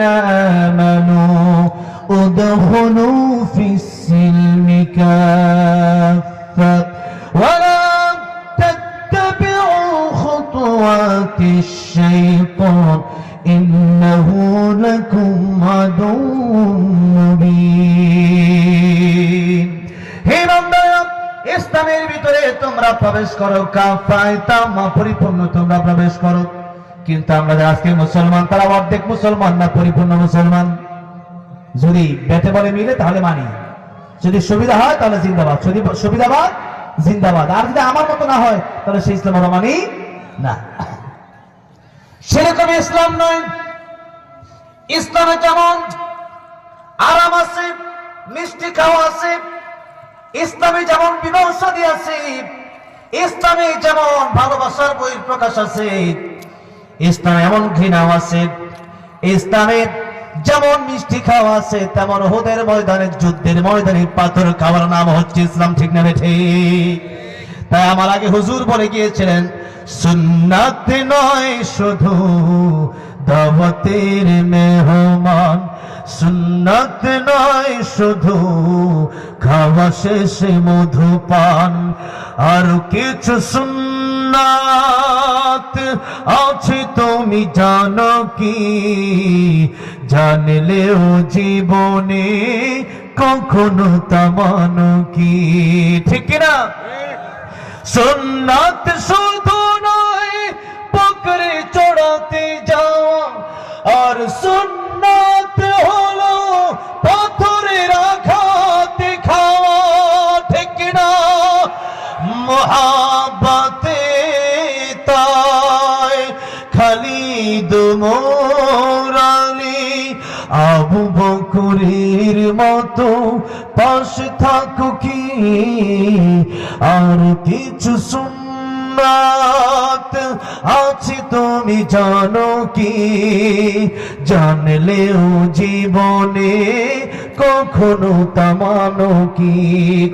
آمنوا ادخلوا في السلم كافة ولا تتبعوا خطوات الشيطان إنه لكم عدو مبين হে বান্দারা ইসলামের ভিতরে তোমরা প্রবেশ করো কাফায় তামা পরিপূর্ণ তোমরা প্রবেশ করো কিন্তু আমরা আজকে মুসলমান তারা অর্ধেক মুসলমান না পরিপূর্ণ মুসলমান যদি বেটে বলে মিলে তাহলে মানি যদি সুবিধা হয় তাহলে জিন্দাবাদ যদি সুবিধাবাদ জিন্দাবাদ আর যদি আমার মতো না হয় তাহলে সেই ইসলাম আমরা মানি না সেরকম ইসলাম নয় ইসলামে যেমন আরাম আছে মিষ্টি খাওয়া আছে ইসলামে যেমন বিবাহ শাদী আছে ইসলামে যেমন ভালোবাসার বহির প্রকাশ আছে ইসলামে এমন ঘৃণাও আছে ইসলামে যেমন মিষ্টি খাওয়া আছে তেমন উহুদের ময়দানে যুদ্ধের ময়দানে পাথর খাওয়ার নাম হচ্ছে ইসলাম ঠিক না ঠিক তাই আমার আগে হুজুর বলে গিয়েছিলেন সুন্নাত নয় শুধু দাওয়াতের মেহমান সুন্নাত নয় শুধু খাওয়া শেষে মধুপান আর কিছু সুন্নাত আছে তুমি জানো কি জানলেও জীবনে কখনো তা মানো কি ঠিক না সুন্নাত শুধু নয় বকরি চড়াতে যাওয়া আর সুন্নাত হলো পাথরের আঘাত খাওয়া ঠিক না মুহাব্বতে তাই খালিদ মোরালি আবু বকরের মতো পাশে থাকো কি আর কিছু সুন্নাত আছে তুমি জানো কি জানলেও জীবনে কখনো তা মানো কি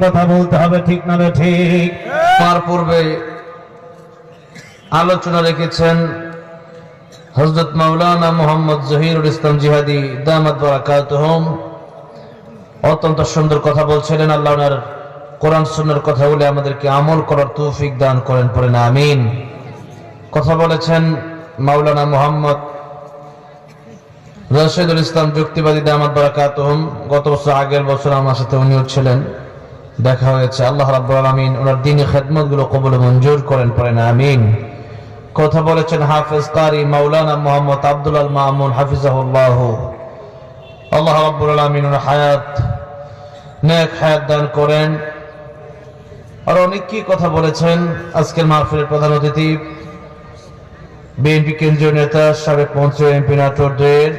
কথা বলতে হবে ঠিক না ঠিক তার পূর্বে আলোচনা রেখেছেন হযরত মাওলানা মুহাম্মদ জহিরুল ইসলাম জিহাদি দামাত বারাকাতুহুম অত্যন্ত সুন্দর কথা বলছিলেন আল্লাহ ওনার কোরআন সুন্নাহর কথা বলে আমাদেরকে আমল করার তৌফিক দান করেন পড়েন আমিন কথা বলেছেন মাওলানা মুহাম্মদ রাশিদুল ইসলাম যুক্তিবাদী দামাত বারাকাতুহুম গত বছর আগের বছর আমার সাথে উনিও ছিলেন দেখা হয়েছে আল্লাহ রাব্বুল আলামিন ওনার দ্বীনি খেদমতগুলো কবুল মঞ্জুর করেন পড়েন আমিন কথা বলেছেন হাফেজ কারি মাওলানা মুহাম্মদ আব্দুল আল মামুন হাফিজাহুল্লাহ আল্লাহ রাব্বুল আলামিন ওনার হায়াত নেক হায়াত দান করেন আর অনেক কি কথা বলেছেন আজকের মাহফিলের প্রধান অতিথি বিএনপি কেন্দ্রীয় নেতা সাবেক মন্ত্রী এমপি নাটোর 2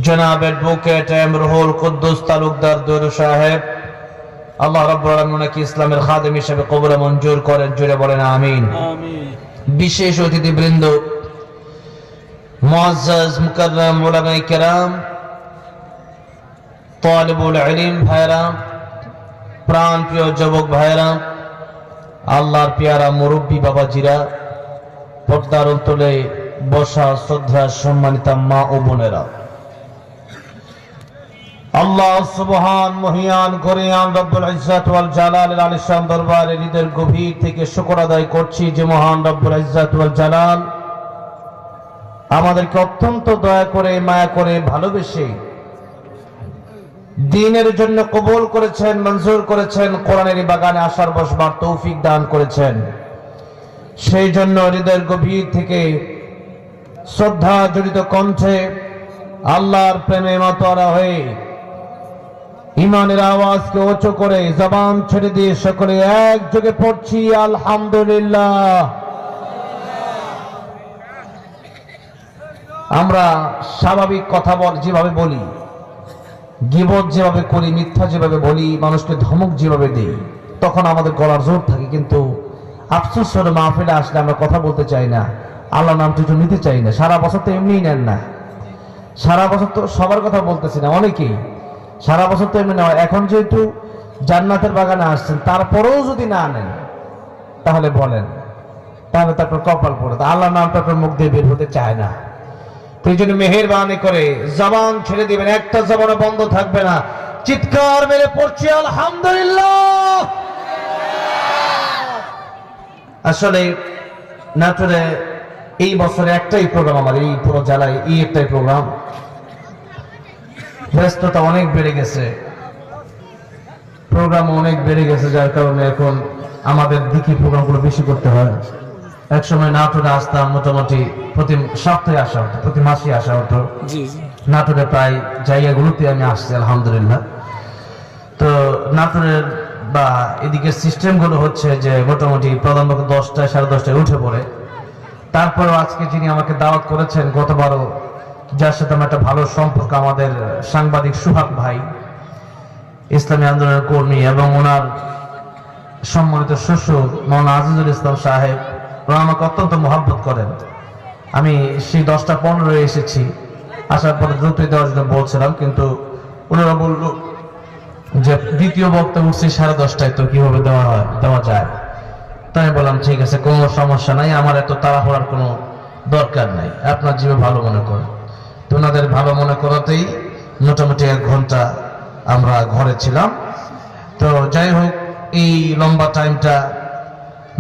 জনাব অ্যাডভোকেট এম রুহুল কুদ্দুস তালুকদার দৌর সাহেব আল্লাহ রাব্বুল আলামিন ওনাকে ইসলামের খাদেম হিসেবে কবুল মঞ্জুর করেন জোরে বলেন আমিন আমিন বিশেষ অতিথিবৃন্দ মুআজ্জাজ মুকাররম উলামায়ে কেরাম তালিবুল ইলম ভাইরা প্রাণ প্রিয় যুবক ভাইরা আল্লাহর পেয়ারা মুরব্বী বাবাজিরা পর্দার অন্তরে বসা শ্রদ্ধা সম্মানিতা মা ও বোনেরা আল্লাহ সুবহান মহিয়ান করিয়ান রব্বুল ইজ্জত ওয়াল জালালের আলিশান দরবারে হৃদয়ের গভীর থেকে শুকর আদায় করছি যে মহান রব্বুল ইজ্জত ওয়াল জালাল আমাদেরকে অত্যন্ত দয়া করে মায়া করে ভালোবেসে দ্বীনের জন্য কবুল করেছেন মঞ্জুর করেছেন কোরআনের বাগানে আসার বসবার তৌফিক দান করেছেন সেই জন্য হৃদয়ের গভীর থেকে শ্রদ্ধা জড়িত কণ্ঠে আল্লাহর প্রেমে মাতোয়ারা হয়ে ইমানের আওয়াজকে উঁচু করে জবান ছেড়ে দিয়ে সকলে একযোগে পড়ছি আলহামদুলিল্লাহ আমরা স্বাভাবিক কথা যেভাবে বলি গীবত যেভাবে করি মিথ্যা যেভাবে বলি মানুষকে ধমক যেভাবে দিই তখন আমাদের গলার জোর থাকে কিন্তু আফসোস করে মাহফিলে আসলে আমরা কথা বলতে চাই না আল্লাহ নামটা একটু নিতে চাই না সারা বছর তো এমনিই নেন না সারা বছর তো সবার কথা বলতেছি না অনেকেই সারা বছর তো এমনি নেওয়া এখন যেহেতু জান্নাতের বাগানে আসছেন তারপরেও যদি না নেন তাহলে বলেন তাহলে তারপর কপাল পড়ে আল্লাহ নামটা আপনার মুখ দিয়ে বের হতে চায় না তো এই জন্য মেহেরবানি করে জবান ছেড়ে দিবেন, একটা জবানও বন্ধ থাকবে না। চিৎকার মেরে পড়ছি আলহামদুলিল্লাহ। আসলে নাটোরে এই বছরে একটাই প্রোগ্রাম, আমার এই পুরো জেলায় এই একটাই প্রোগ্রাম। ব্যস্ততা অনেক বেড়ে গেছে, প্রোগ্রাম অনেক বেড়ে গেছে, যার কারণে এখন আমাদের দিকে প্রোগ্রামগুলো বেশি করতে হয়। এক সময় নাটোরে আসতাম, মোটামুটি প্রতি সপ্তাহে আসা হতো, প্রতি মাসে আসা হতো। নাটোরে প্রায় জায়গাগুলোতে আমি আসছি আলহামদুলিল্লাহ। তো নাটোরের বা এদিকের সিস্টেমগুলো হচ্ছে যে মোটামুটি প্রধানত 10টায় 10:30টায় উঠে পড়ে। তারপরেও আজকে যিনি আমাকে দাওয়াত করেছেন, গতবারও যার সাথে আমার একটা ভালো সম্পর্ক, আমাদের সাংবাদিক সুহাগ ভাই, ইসলামী আন্দোলনের কর্মী, এবং ওনার সম্মানিত শ্বশুর মৌলানা আজিজুল ইসলাম সাহেব, ওরা আমাকে অত্যন্ত মহব্বত করেন। আমি সেই 10টা 15 এসেছি, আসার পরে দ্রুতই দেওয়ার জন্য বলছিলাম, কিন্তু ওনারা বলল যে দ্বিতীয় বক্তা উঠছে 10:30টায়, তো কিভাবে দেওয়া যায়। তাই বললাম ঠিক আছে, কোনো সমস্যা নাই, আমার এত তাড়াহুড়ার কোনো দরকার নাই, আপনার জীবে ভালো মনে করেন। তো ওনাদের ভালো মনে করাতেই মোটামুটি 1 ঘন্টা আমরা ঘরে ছিলাম। তো যাই হোক, এই লম্বা টাইমটা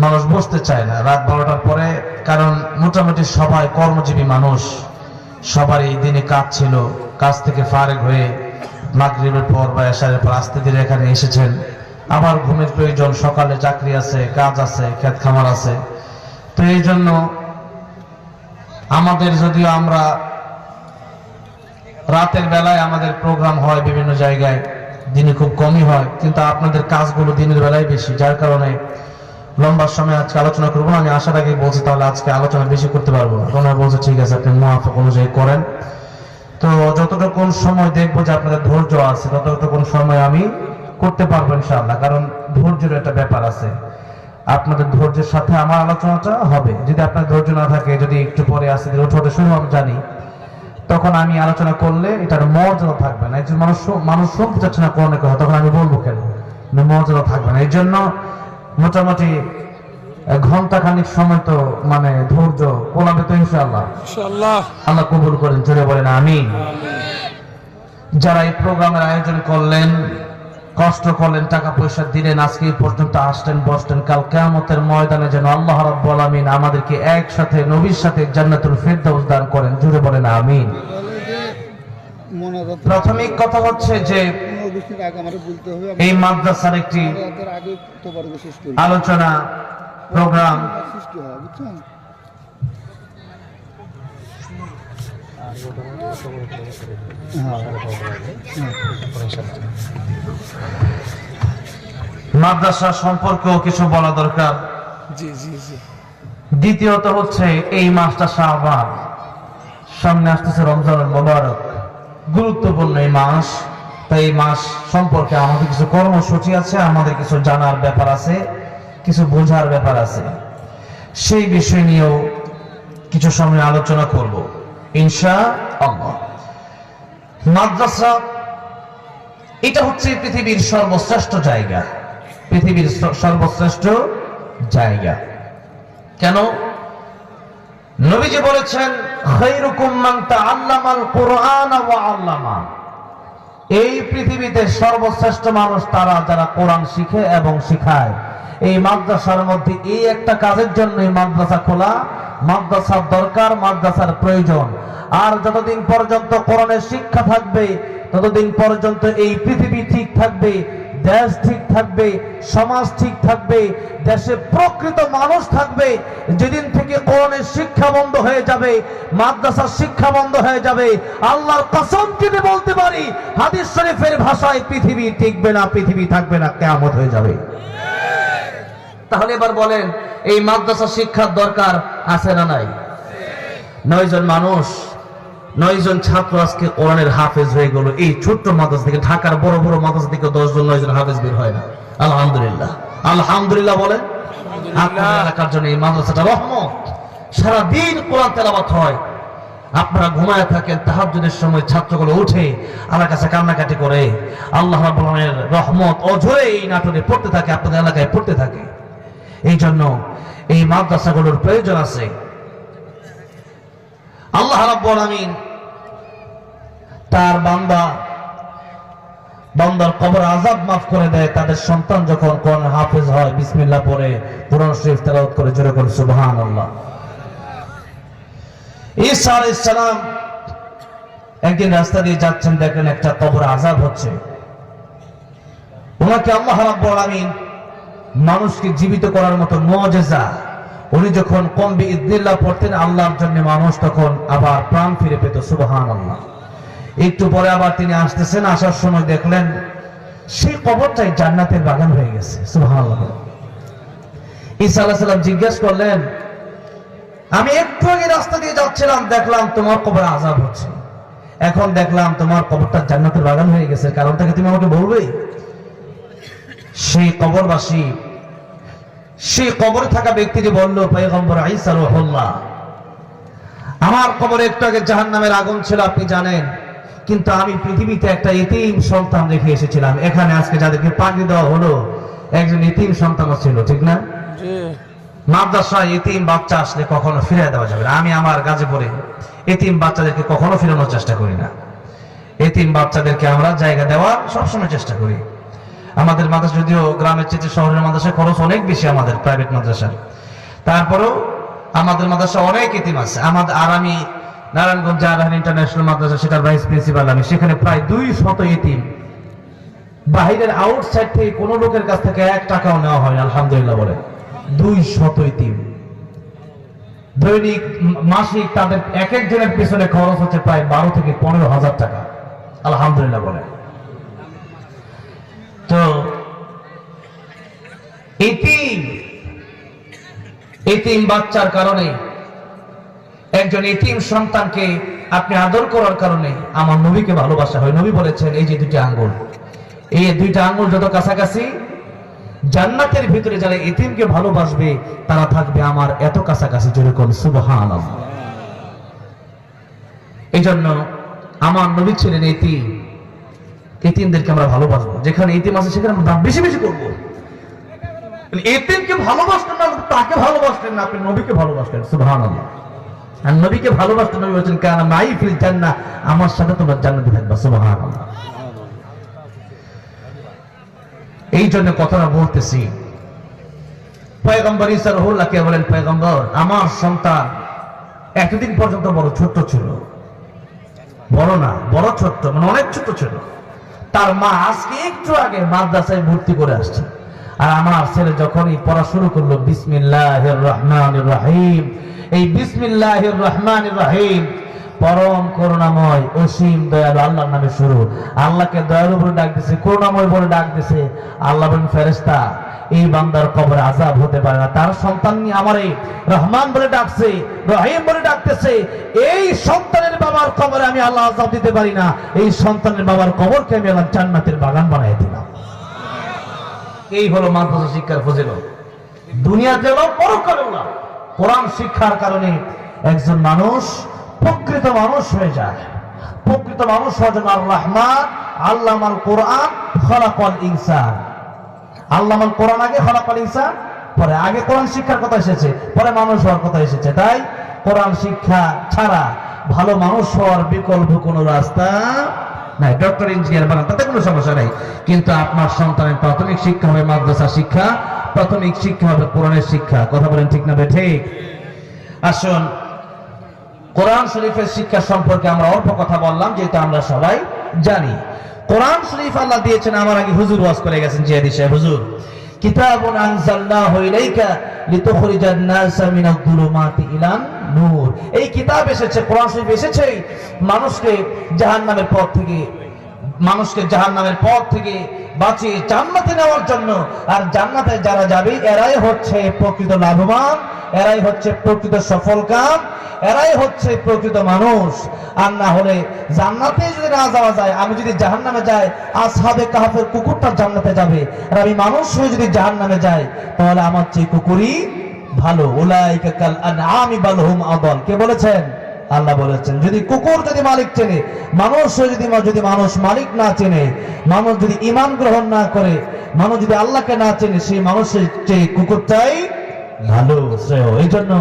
মানুষ বসতে চায় না রাত 12টার পরে, কারণ মোটামুটি সবাই কর্মজীবী মানুষ, সবার এই দিনে কাজ ছিল, কাজ থেকে ফারেক হয়ে মাগরিবের পর বা এশারের পর আস্তে ধীরে এখানে এসেছেন। আবার ঘুমের প্রয়োজন, সকালে চাকরি আছে, কাজ আছে, ক্ষেত খামার আছে। তো এই জন্য আমাদের, যদিও আমরা রাতের বেলায় আমাদের প্রোগ্রাম হয় বিভিন্ন জায়গায়, দিনে খুব কমই হয়, কিন্তু আপনাদের কাজগুলো দিনের বেলায় বেশি, যার কারণে লম্বা সময় আজকে আলোচনা করবো না। আমি আসার আগে বলছি তাহলে আজকে আলোচনা বেশি করতে পারবো না, ওনারা বলছে ঠিক আছে আপনি মুআফাক অনুযায়ী করেন। তো যতটুকু সময় দেখবো যে আপনাদের ধৈর্য আছে, ততটুকু সময় আমি করতে পারবো ইনশাআল্লাহ, কারণ ধৈর্যের একটা ব্যাপার আছে। আপনাদের ধৈর্যের সাথে আমার আলোচনাটা হবে। যদি আপনার ধৈর্য না থাকে, যদি একটু পরে আসতে উঠে শুরু আমি জানি, তখন আমি আলোচনা করলে এটার মর্যাদা থাকবে না। একজন মানুষ শুনতে চাচ্ছে না কোরআনের কথা, তখন আমি বলবো কেন, মর্যাদা থাকবে না। এই জন্য মোটামুটি 1 ঘন্টা খানিক সময় তো মানে ধৈর্য কোলাবে তো ইনশাআল্লাহ। আল্লাহ কবুল করেন, জোরে বলেন আমিন। যারা এই প্রোগ্রামের আয়োজন করলেন, কষ্ট করলেন, টাকা পয়সা দিলেন, আজকে এই পর্যন্ত আসলেন, বসলেন, কাল কিয়ামতের ময়দানে যেন আল্লাহ রাব্বুল আলামিন আমাদেরকে একসাথে নবীর সাথে জান্নাতুল ফেরদাউস দান করেন, জোরে বলেন আমিন। প্রাথমিক কথা হচ্ছে যে এই মাদ্রাসার একটি আলোচনা প্রোগ্রাম মাদ্রাসা সম্পর্কেও কিছু বলা দরকার। দ্বিতীয়ত হচ্ছে এই মাসটা শাবান, সামনে আসতেছে রমজানুল মুবারক, গুরুত্বপূর্ণ এই মাস। তাই এই মাস সম্পর্কে আমাদের কিছু কর্মসূচি আছে, আমাদের কিছু জানার ব্যাপার আছে, কিছু বোঝার ব্যাপার আছে। সেই বিষয় নিয়েও কিছু সময় আলোচনা করব ইনশাআল্লাহ। মাদ্রাসা এটা হচ্ছে পৃথিবীর সর্বশ্রেষ্ঠ জায়গা, পৃথিবীর সর্বশ্রেষ্ঠ জায়গা। কেন? নবীজি বলেছেন খায়রুকুম মান তাআল্লামাল কুরআন ওয়া আল্লামা। এই পৃথিবীতে সর্বশ্রেষ্ঠ মানুষ তারা যারা কোরআন শিখে এবং শিখায়। এই মাদ্রাসার মধ্যে এই একটা কাজের জন্য মাদ্রাসা খোলা, মাদ্রাসার দরকার, মাদ্রাসার প্রয়োজন। আর যতদিন পর্যন্ত কোরআনের শিক্ষা থাকবে, ততদিন পর্যন্ত এই পৃথিবী ঠিক থাকবে, দেশ ঠিক থাকবে, সমাজ ঠিক থাকবে, দেশে প্রকৃত মানুষ থাকবে। যেদিন থেকে কোরআনের শিক্ষা বন্ধ হয়ে যাবে, মাদ্রাসার শিক্ষা বন্ধ হয়ে যাবে, আল্লাহর কসম কেটে বলতে পারি, হাদিস শরীফের ভাষায় পৃথিবী টিকবে না, পৃথিবী থাকবে না, কিয়ামত হয়ে যাবে। তাহলে এবার বলেন, এই মাদ্রাসা শিক্ষার দরকার আছে না নাই? 9 জন মানুষ, 9 জন ছাত্র আজকে কোরআনের হাফেজ হয়ে গেল। এই ছোট্ট মাদ্রাসা থেকে, ঢাকার বড় বড় মাদ্রাসা থেকে 10 জন 9 জন হাফেজ বের হয় না। আলহামদুলিল্লাহ, আলহামদুলিল্লাহ বলেন। আপনার এলাকার জন্য এই মাদ্রাসাটা রহমত। সারাদিন কোরআন তেলাওয়াত হয়, আপনারা ঘুমায় থাকেন, তাহাজ্জুদের সময় ছাত্রগুলো উঠে আমার কাছে কান্নাকাটি করে, আল্লাহ রাব্বুল আলামিনের রহমত অঝরে এই নাটনে পড়তে থাকে, আপনাদের এলাকায় পড়তে থাকে। এই জন্য এই মাদ্রাসাগুলোর প্রয়োজন আছে। আল্লাহ রাব্বুল আলামিন তার বান্দার কবর আযাব মাফ করে দেয়। তাদের সন্তান যখন কোরআন হাফেজ হয়, বিসমিল্লাহ পড়ে কোরআন শরীফ তেলাওয়াত করে, জোরে করে সুবহানাল্লাহ। ঈসা আলাইহিস সালাম একদিন রাস্তা দিয়ে যাচ্ছেন, দেখেন একটা কবর আযাব হচ্ছে। ওনাকে আল্লাহ রাব্বুল আলামিন মানুষকে জীবিত করার মতো মুআজিজা, উনি যখন কম বিইذনিল্লাহ পড়তেন আল্লাহর জন্য, মানুষ তখন আবার প্রাণ ফিরে পেত, সুবহানাল্লাহ। একটু পরে আবার তিনি আসতেছেন, আসার সময় দেখলেন সেই কবরটাই জান্নাতের বাগান হয়ে গেছে, সুবহানাল্লাহ। ঈসা আলাইহিস সালাম জিজ্ঞেস করলেন, আমি একটু আগে রাস্তা দিয়ে যাচ্ছিলাম, দেখলাম তোমার কবরে আযাব হচ্ছে, এখন দেখলাম তোমার কবরটা জান্নাতের বাগান হয়ে গেছে, কারণটা কি তুমি আমাকে বলবে? সেই কবরবাসী, সেই কবরে থাকা ব্যক্তিটি বলল, পয়গম্বর ঈসা রূহুল্লাহ, আমার কবরে একটু আগে জাহান্নামের আগুন ছিল আপনি জানেন, কিন্তু আমি পৃথিবীতে একটা ইতিম সন্তান রেখে এসেছিলাম, এখানে আজকে যাদেরকে পানি দেওয়া হলো একজন ইতিম সন্তানও ছিল, ঠিক না? মাদ্রাসায় ইতিম বাচ্চা আসলে কখনো ফিরিয়ে দেওয়া যাবে না। আমি আমার গাজীপুরে ইতিম বাচ্চাদেরকে কখনো ফিরানোর চেষ্টা করি না। ইতিম বাচ্চাদেরকে আমরা জায়গা দেওয়ার সবসময় চেষ্টা করি। আমাদের মাদ্রাসা যদিও গ্রামের চেয়ে শহরের মাদ্রাসায় খরচ অনেক বেশি, আমাদের প্রাইভেট মাদ্রাসার, তারপরেও আমাদের মাদ্রাসা অনেক ইতিম আছে। আর আমি নারায়ণগঞ্জ জাহান ইন্টারন্যাশনাল মাদ্রাসা, সেটার ভাইস প্রিন্সিপাল আমি, সেখানে প্রায় 200 ইতিম। বাহিরের আউটসাইড থেকে কোনো লোকের কাছ থেকে 1 টাকাও নেওয়া হয়, আলহামদুলিল্লাহ বলে। 200 ইতিম, দৈনিক মাসিক তাদের এক একজনের পিছনে খরচ হচ্ছে প্রায় 12 থেকে 15,000 টাকা, আলহামদুলিল্লাহ বলে। তো ইতিম বাচ্চার কারণে, একজন ইতিম সন্তানকে আপনি আদর করার কারণে আমার নবীকে ভালোবাসা হয়। নবী বলেছেন, এই যে 2টা আঙ্গুল, এই 2টা আঙ্গুল যত কাছাকাছি, জান্নাতের ভিতরে যারা ইতিমকে ভালোবাসবে তারা থাকবে আমার এত কাছাকাছি, যেরকম সুবহানাল্লাহ। এই জন্য আমার নবী ছিলেন ইতিম, ইতিমদেরকে আমরা ভালোবাসবো। যেখানে ইতিম আছে সেখানে আমরা বেশি বেশি করবো। ইতিমকে ভালোবাসতেন না, তাকে ভালোবাসতেন না, আপনি নবীকে ভালোবাসতেন, সুবহানাল্লাহ। আর নবীকে ভালোবাসতেন, নবী বলেছেন, কানা মাই ফিল জান্নাহ, আমার সাথে তোমরা জান্নাতে থাকবা, সুবহানাল্লাহ। এই জন্য কথাটা বলতেছি, পয়গম্বর ঈসা রূহুল্লাহকে বলেন, পয়গম্বর আমার সন্তান এতদিন পর্যন্ত বড় ছোট্ট ছিল, বড় না, বড় ছোট্ট, মানে অনেক ছোট ছিল। তার মা আজকে একটু আগে মাদ্রাসায় ভর্তি করে আসছে, আর আমার ছেলে যখনই পড়া শুরু করলো, বিসমিল্লাহির রহমানির রহিম, এই বিসমিল্লাহির রহমানির রহিম পরম করুণাময় অসীম দয়ালু আল্লাহর নামে শুরু। আল্লাহকে দয়ালু বলে ডাক দিছে, করুণাময় বলে ডাক দিছে। আল্লাহ বলেন, ফেরেশতা, এই বান্দার কবরে আযাব হতে পারে না, তার সন্তান নিয়ে আমারে রহমান বলে ডাকছে, রহিম বলে ডাকতেছে, এই সন্তানের বাবার কবরে আমি আল্লাহ আযাব দিতে পারি না, এই সন্তানের বাবার কবরকে আমি আল্লাহ জান্নাতের বাগান বানিয়ে দিলাম। এই হলো মাদ্রাসা শিক্ষার ফজিলত, দুনিয়াতে হলো পরকালেও না। কোরআন শিক্ষার কারণে একজন মানুষ প্রকৃত মানুষ হয়ে যায়। প্রকৃত মানুষ হওয়ার জন্য আর রহমান আল্লামাল কোরআন খলাকাল ইনসান, আল্লামাল কোরআন আগে, খলাকাল ইনসান পরে। আগে কোরআন শিক্ষার কথা এসেছে, পরে মানুষ হওয়ার কথা এসেছে। তাই কোরআন শিক্ষা ছাড়া ভালো মানুষ হওয়ার বিকল্প কোনো রাস্তা নাই। ডক্টর, ইঞ্জিনিয়ার বানান, তাতে কোনো সমস্যা নাই, কিন্তু আপনার সন্তানের প্রাথমিক শিক্ষা হবে মাদ্রাসা শিক্ষা, প্রাথমিক শিক্ষা হবে কোরআনের শিক্ষা। কথা বলেন ঠিক না ঠিক? আসুন, কোরআন শরীফের শিক্ষা সম্পর্কে আমরা অল্প কথা বললাম, যেহেতু আমরা সবাই জানি কোরআন শরীফ আল্লাহ দিয়েছেন। আমার আগে হুজুর ওয়াজ করে গেছেন, জিয়াদি সাহেব হুজুর, কিতাবুন আনজালনাহু ইলাইকা লিতুখরিজান নাসা মিনাজ যুলুমাতি ইলান নূর। এই কিতাব এসেছে, কোরআন শরীফ এসেছে মানুষকে জাহান্নামের পথ থেকে বাঁচিয়ে জান্নাতে নেওয়ার জন্য। আর জান্নাতে যারা যাবে এরাই হচ্ছে প্রকৃত লাভবান, এরাই হচ্ছে প্রকৃত সফলকাম, এরাই হচ্ছে প্রকৃত মানুষ। আর না হলে জান্নাতে যদি না যাওয়া যায়, আমি যদি জাহান্নামে যাই, আসহাবে কাহফের কুকুরটা জান্নাতে যাবে, আর আমি মানুষ হয়ে যদি জাহান্নামে যাই, তাহলে আমার চেয়ে কুকুরই ভালো। উলাইকা কাল আনআমি বাল হুম আদাল। কে বলেছেন? আল্লাহ বলেছেন, যদি কুকুর যদি মালিক চেনে, মানুষ যদি মানুষ মালিক না চেনে, মানুষ যদি ঈমান গ্রহণ না করে, মানুষ যদি আল্লাহকে না চেনে, সেই মানুষের চেয়ে কুকুরটাই ভালো শ্রেয়। এই জন্য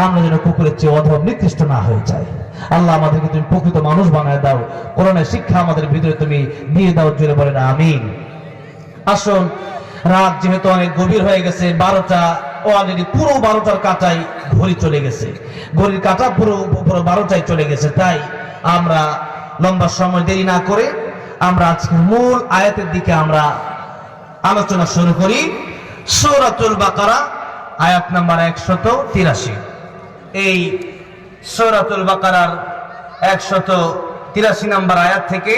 আমরা যেন কুকুরের চেয়ে অধম নিকৃষ্ট না হয়ে যায়। আল্লাহ আমাদেরকে তুমি প্রকৃত মানুষ বানায় দাও, কোরআনের শিক্ষা আমাদের ভিতরে তুমি দিয়ে দাও, জোরে বলেন আমিন। আসুন, রাত যেহেতু অনেক গভীর হয়ে গেছে, 12টা অলরেডি, পুরো 12টার কাঁটায় ঘড়ি চলে গেছে, ঘড়ির কাঁটা পুরো 12টায় চলে গেছে। তাই আমরা লম্বা সময় দেরি না করে আমরা আজকে মূল আয়াতের দিকে আমরা আলোচনা শুরু করি। সূরাতুল বাকারা আয়াত নাম্বার 183। এই সূরাতুল বাকারার 183 নম্বর আয়াত থেকে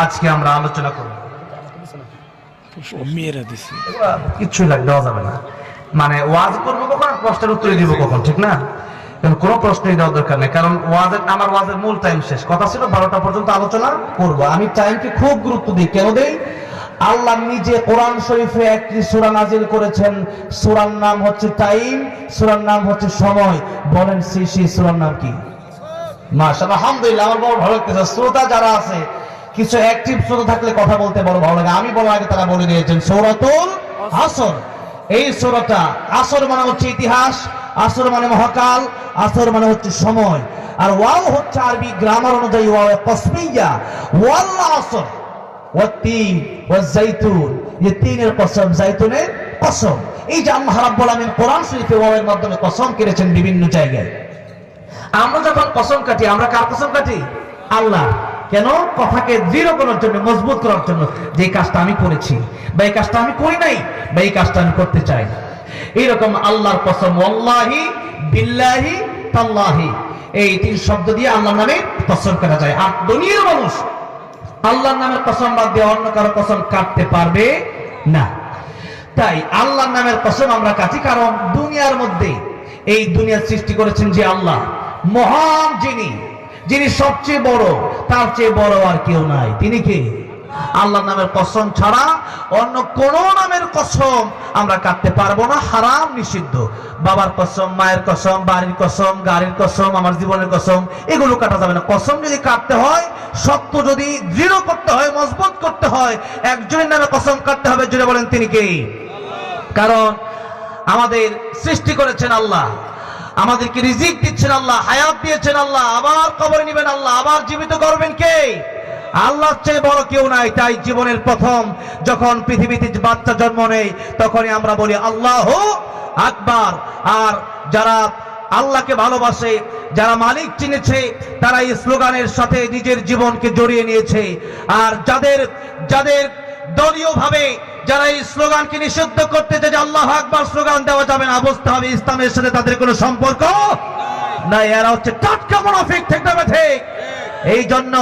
আজকে আমরা আলোচনা করব। কিচ্ছু দেওয়া যাবে না, মানে ওয়াজ করবো কখন, প্রশ্নের উত্তর দিব কখন, ঠিক না? কোনো প্রশ্নই দেওয়ার দরকার নেই, কারণ আমার ওয়াজের মূল টাইম শেষ। কথা ছিল 12টা পর্যন্ত আলোচনা করব। আমি টাইমকে খুব গুরুত্ব দিই। কেন দেই? আল্লাহ নিজে কোরআন শরীফে একটি সূরা নাজিল করেছেন, সূরার নাম হচ্ছে টাইম, সূরার নাম হচ্ছে সময়। বলেন সেই সূরার নাম কি? মাশাআল্লাহ, আলহামদুলিল্লাহ, আমার বড় ভালো লাগতেছে। শ্রোতা যারা আছে, কিছু অ্যাক্টিভ শ্রোতা থাকলে কথা বলতে বড় ভালো লাগে। আমি বলার আগে তারা বলে দিয়েছেন সূরাতুল আসর। এই সূরাটা, আসর মানে হচ্ছে ইতিহাস, আসর মানে মহাকাল, আসর মানে হচ্ছে সময়। আর ওয়াও হচ্ছে আরবি গ্রামার অনুযায়ী ওয়াও কসমিয়া, ওয়াল আসর ওয়াতিন ওয়াজাইতুন, এই তিনের কসম, জাইতুনের কসম। এই যে আল্লাহ রাব্বুল আলামিন কোরআন শরীফে ওয়াওয়ের মাধ্যমে কসম কেটেছেন বিভিন্ন জায়গায়। আমরা যখন কসম কাটি, আমরা কার কসম কাটি? আল্লাহ। কেন? কথাকে দৃঢ় করার জন্য, মজবুত করার জন্য, যে কাজটা আমি করেছি বা এই কাজটা আমি করি নাই বা এই কাজটা আমি করতে চাই। এইরকম আল্লাহর কসম, ওয়াল্লাহি, বিল্লাহি, তাল্লাহি, এই তিন শব্দ দিয়ে আল্লাহর নামে কসম কাটা যায়। আর দুনিয়ার মানুষ আল্লাহর নামের কসম বাদ দিয়ে অন্য কারো কসম কাটতে পারবে না। তাই আল্লাহর নামের কসম আমরা কাটি, কারণ দুনিয়ার মধ্যে এই দুনিয়ার সৃষ্টি করেছেন যে আল্লাহ, মহান যিনি সবচেয়ে বড়, তার চেয়ে বড় আর কেউ নাই। তিনি কে? আল্লাহর নামের কসম ছাড়া অন্য কোন নামের কসম আমরা কাটতে পারবো না, হারাম, নিষিদ্ধ। বাবার কসম, মায়ের কসম, বাড়ির কসম, গাড়ির কসম, আমার জীবনের কসম, এগুলো কাটা যাবে না। কসম যদি কাটতে হয়, সত্য যদি দৃঢ় করতে হয়, মজবুত করতে হয়, একজনের নামে কসম কাটতে হবে। জুড়ে বলেন তিনি কে? কারণ আমাদের সৃষ্টি করেছেন আল্লাহ, আমাদেরকে রিজিক দিচ্ছেন আল্লাহ, হায়াত দিয়েছেন আল্লাহ, আবার কবরে নেবেন আল্লাহ, আবার জীবিত করবেন কে? আল্লাহর চেয়ে বড় কেউ নাই। তাই জীবনের প্রথম যখন পৃথিবীতে বাচ্চা জন্ম নেয়, তখনই আমরা বলি আল্লাহু আকবার। আর যারা আল্লাহকে ভালোবাসে, যারা মালিক চিনেছে, তারা এই স্লোগানের সাথে নিজের জীবনকে জড়িয়ে নিয়েছে। আর যাদের দলীয় ভাবে যারা এই স্লোগানকে নিষিদ্ধ করতে চায়, যে আল্লাহু আকবার স্লোগান দেওয়া যাবে না, বুঝতে হবে ইসলামের সাথে তাদের কোনো সম্পর্ক নাই। এরা হচ্ছে টাটকা মুনাফিক, ঠিক না ঠিক? এই জন্য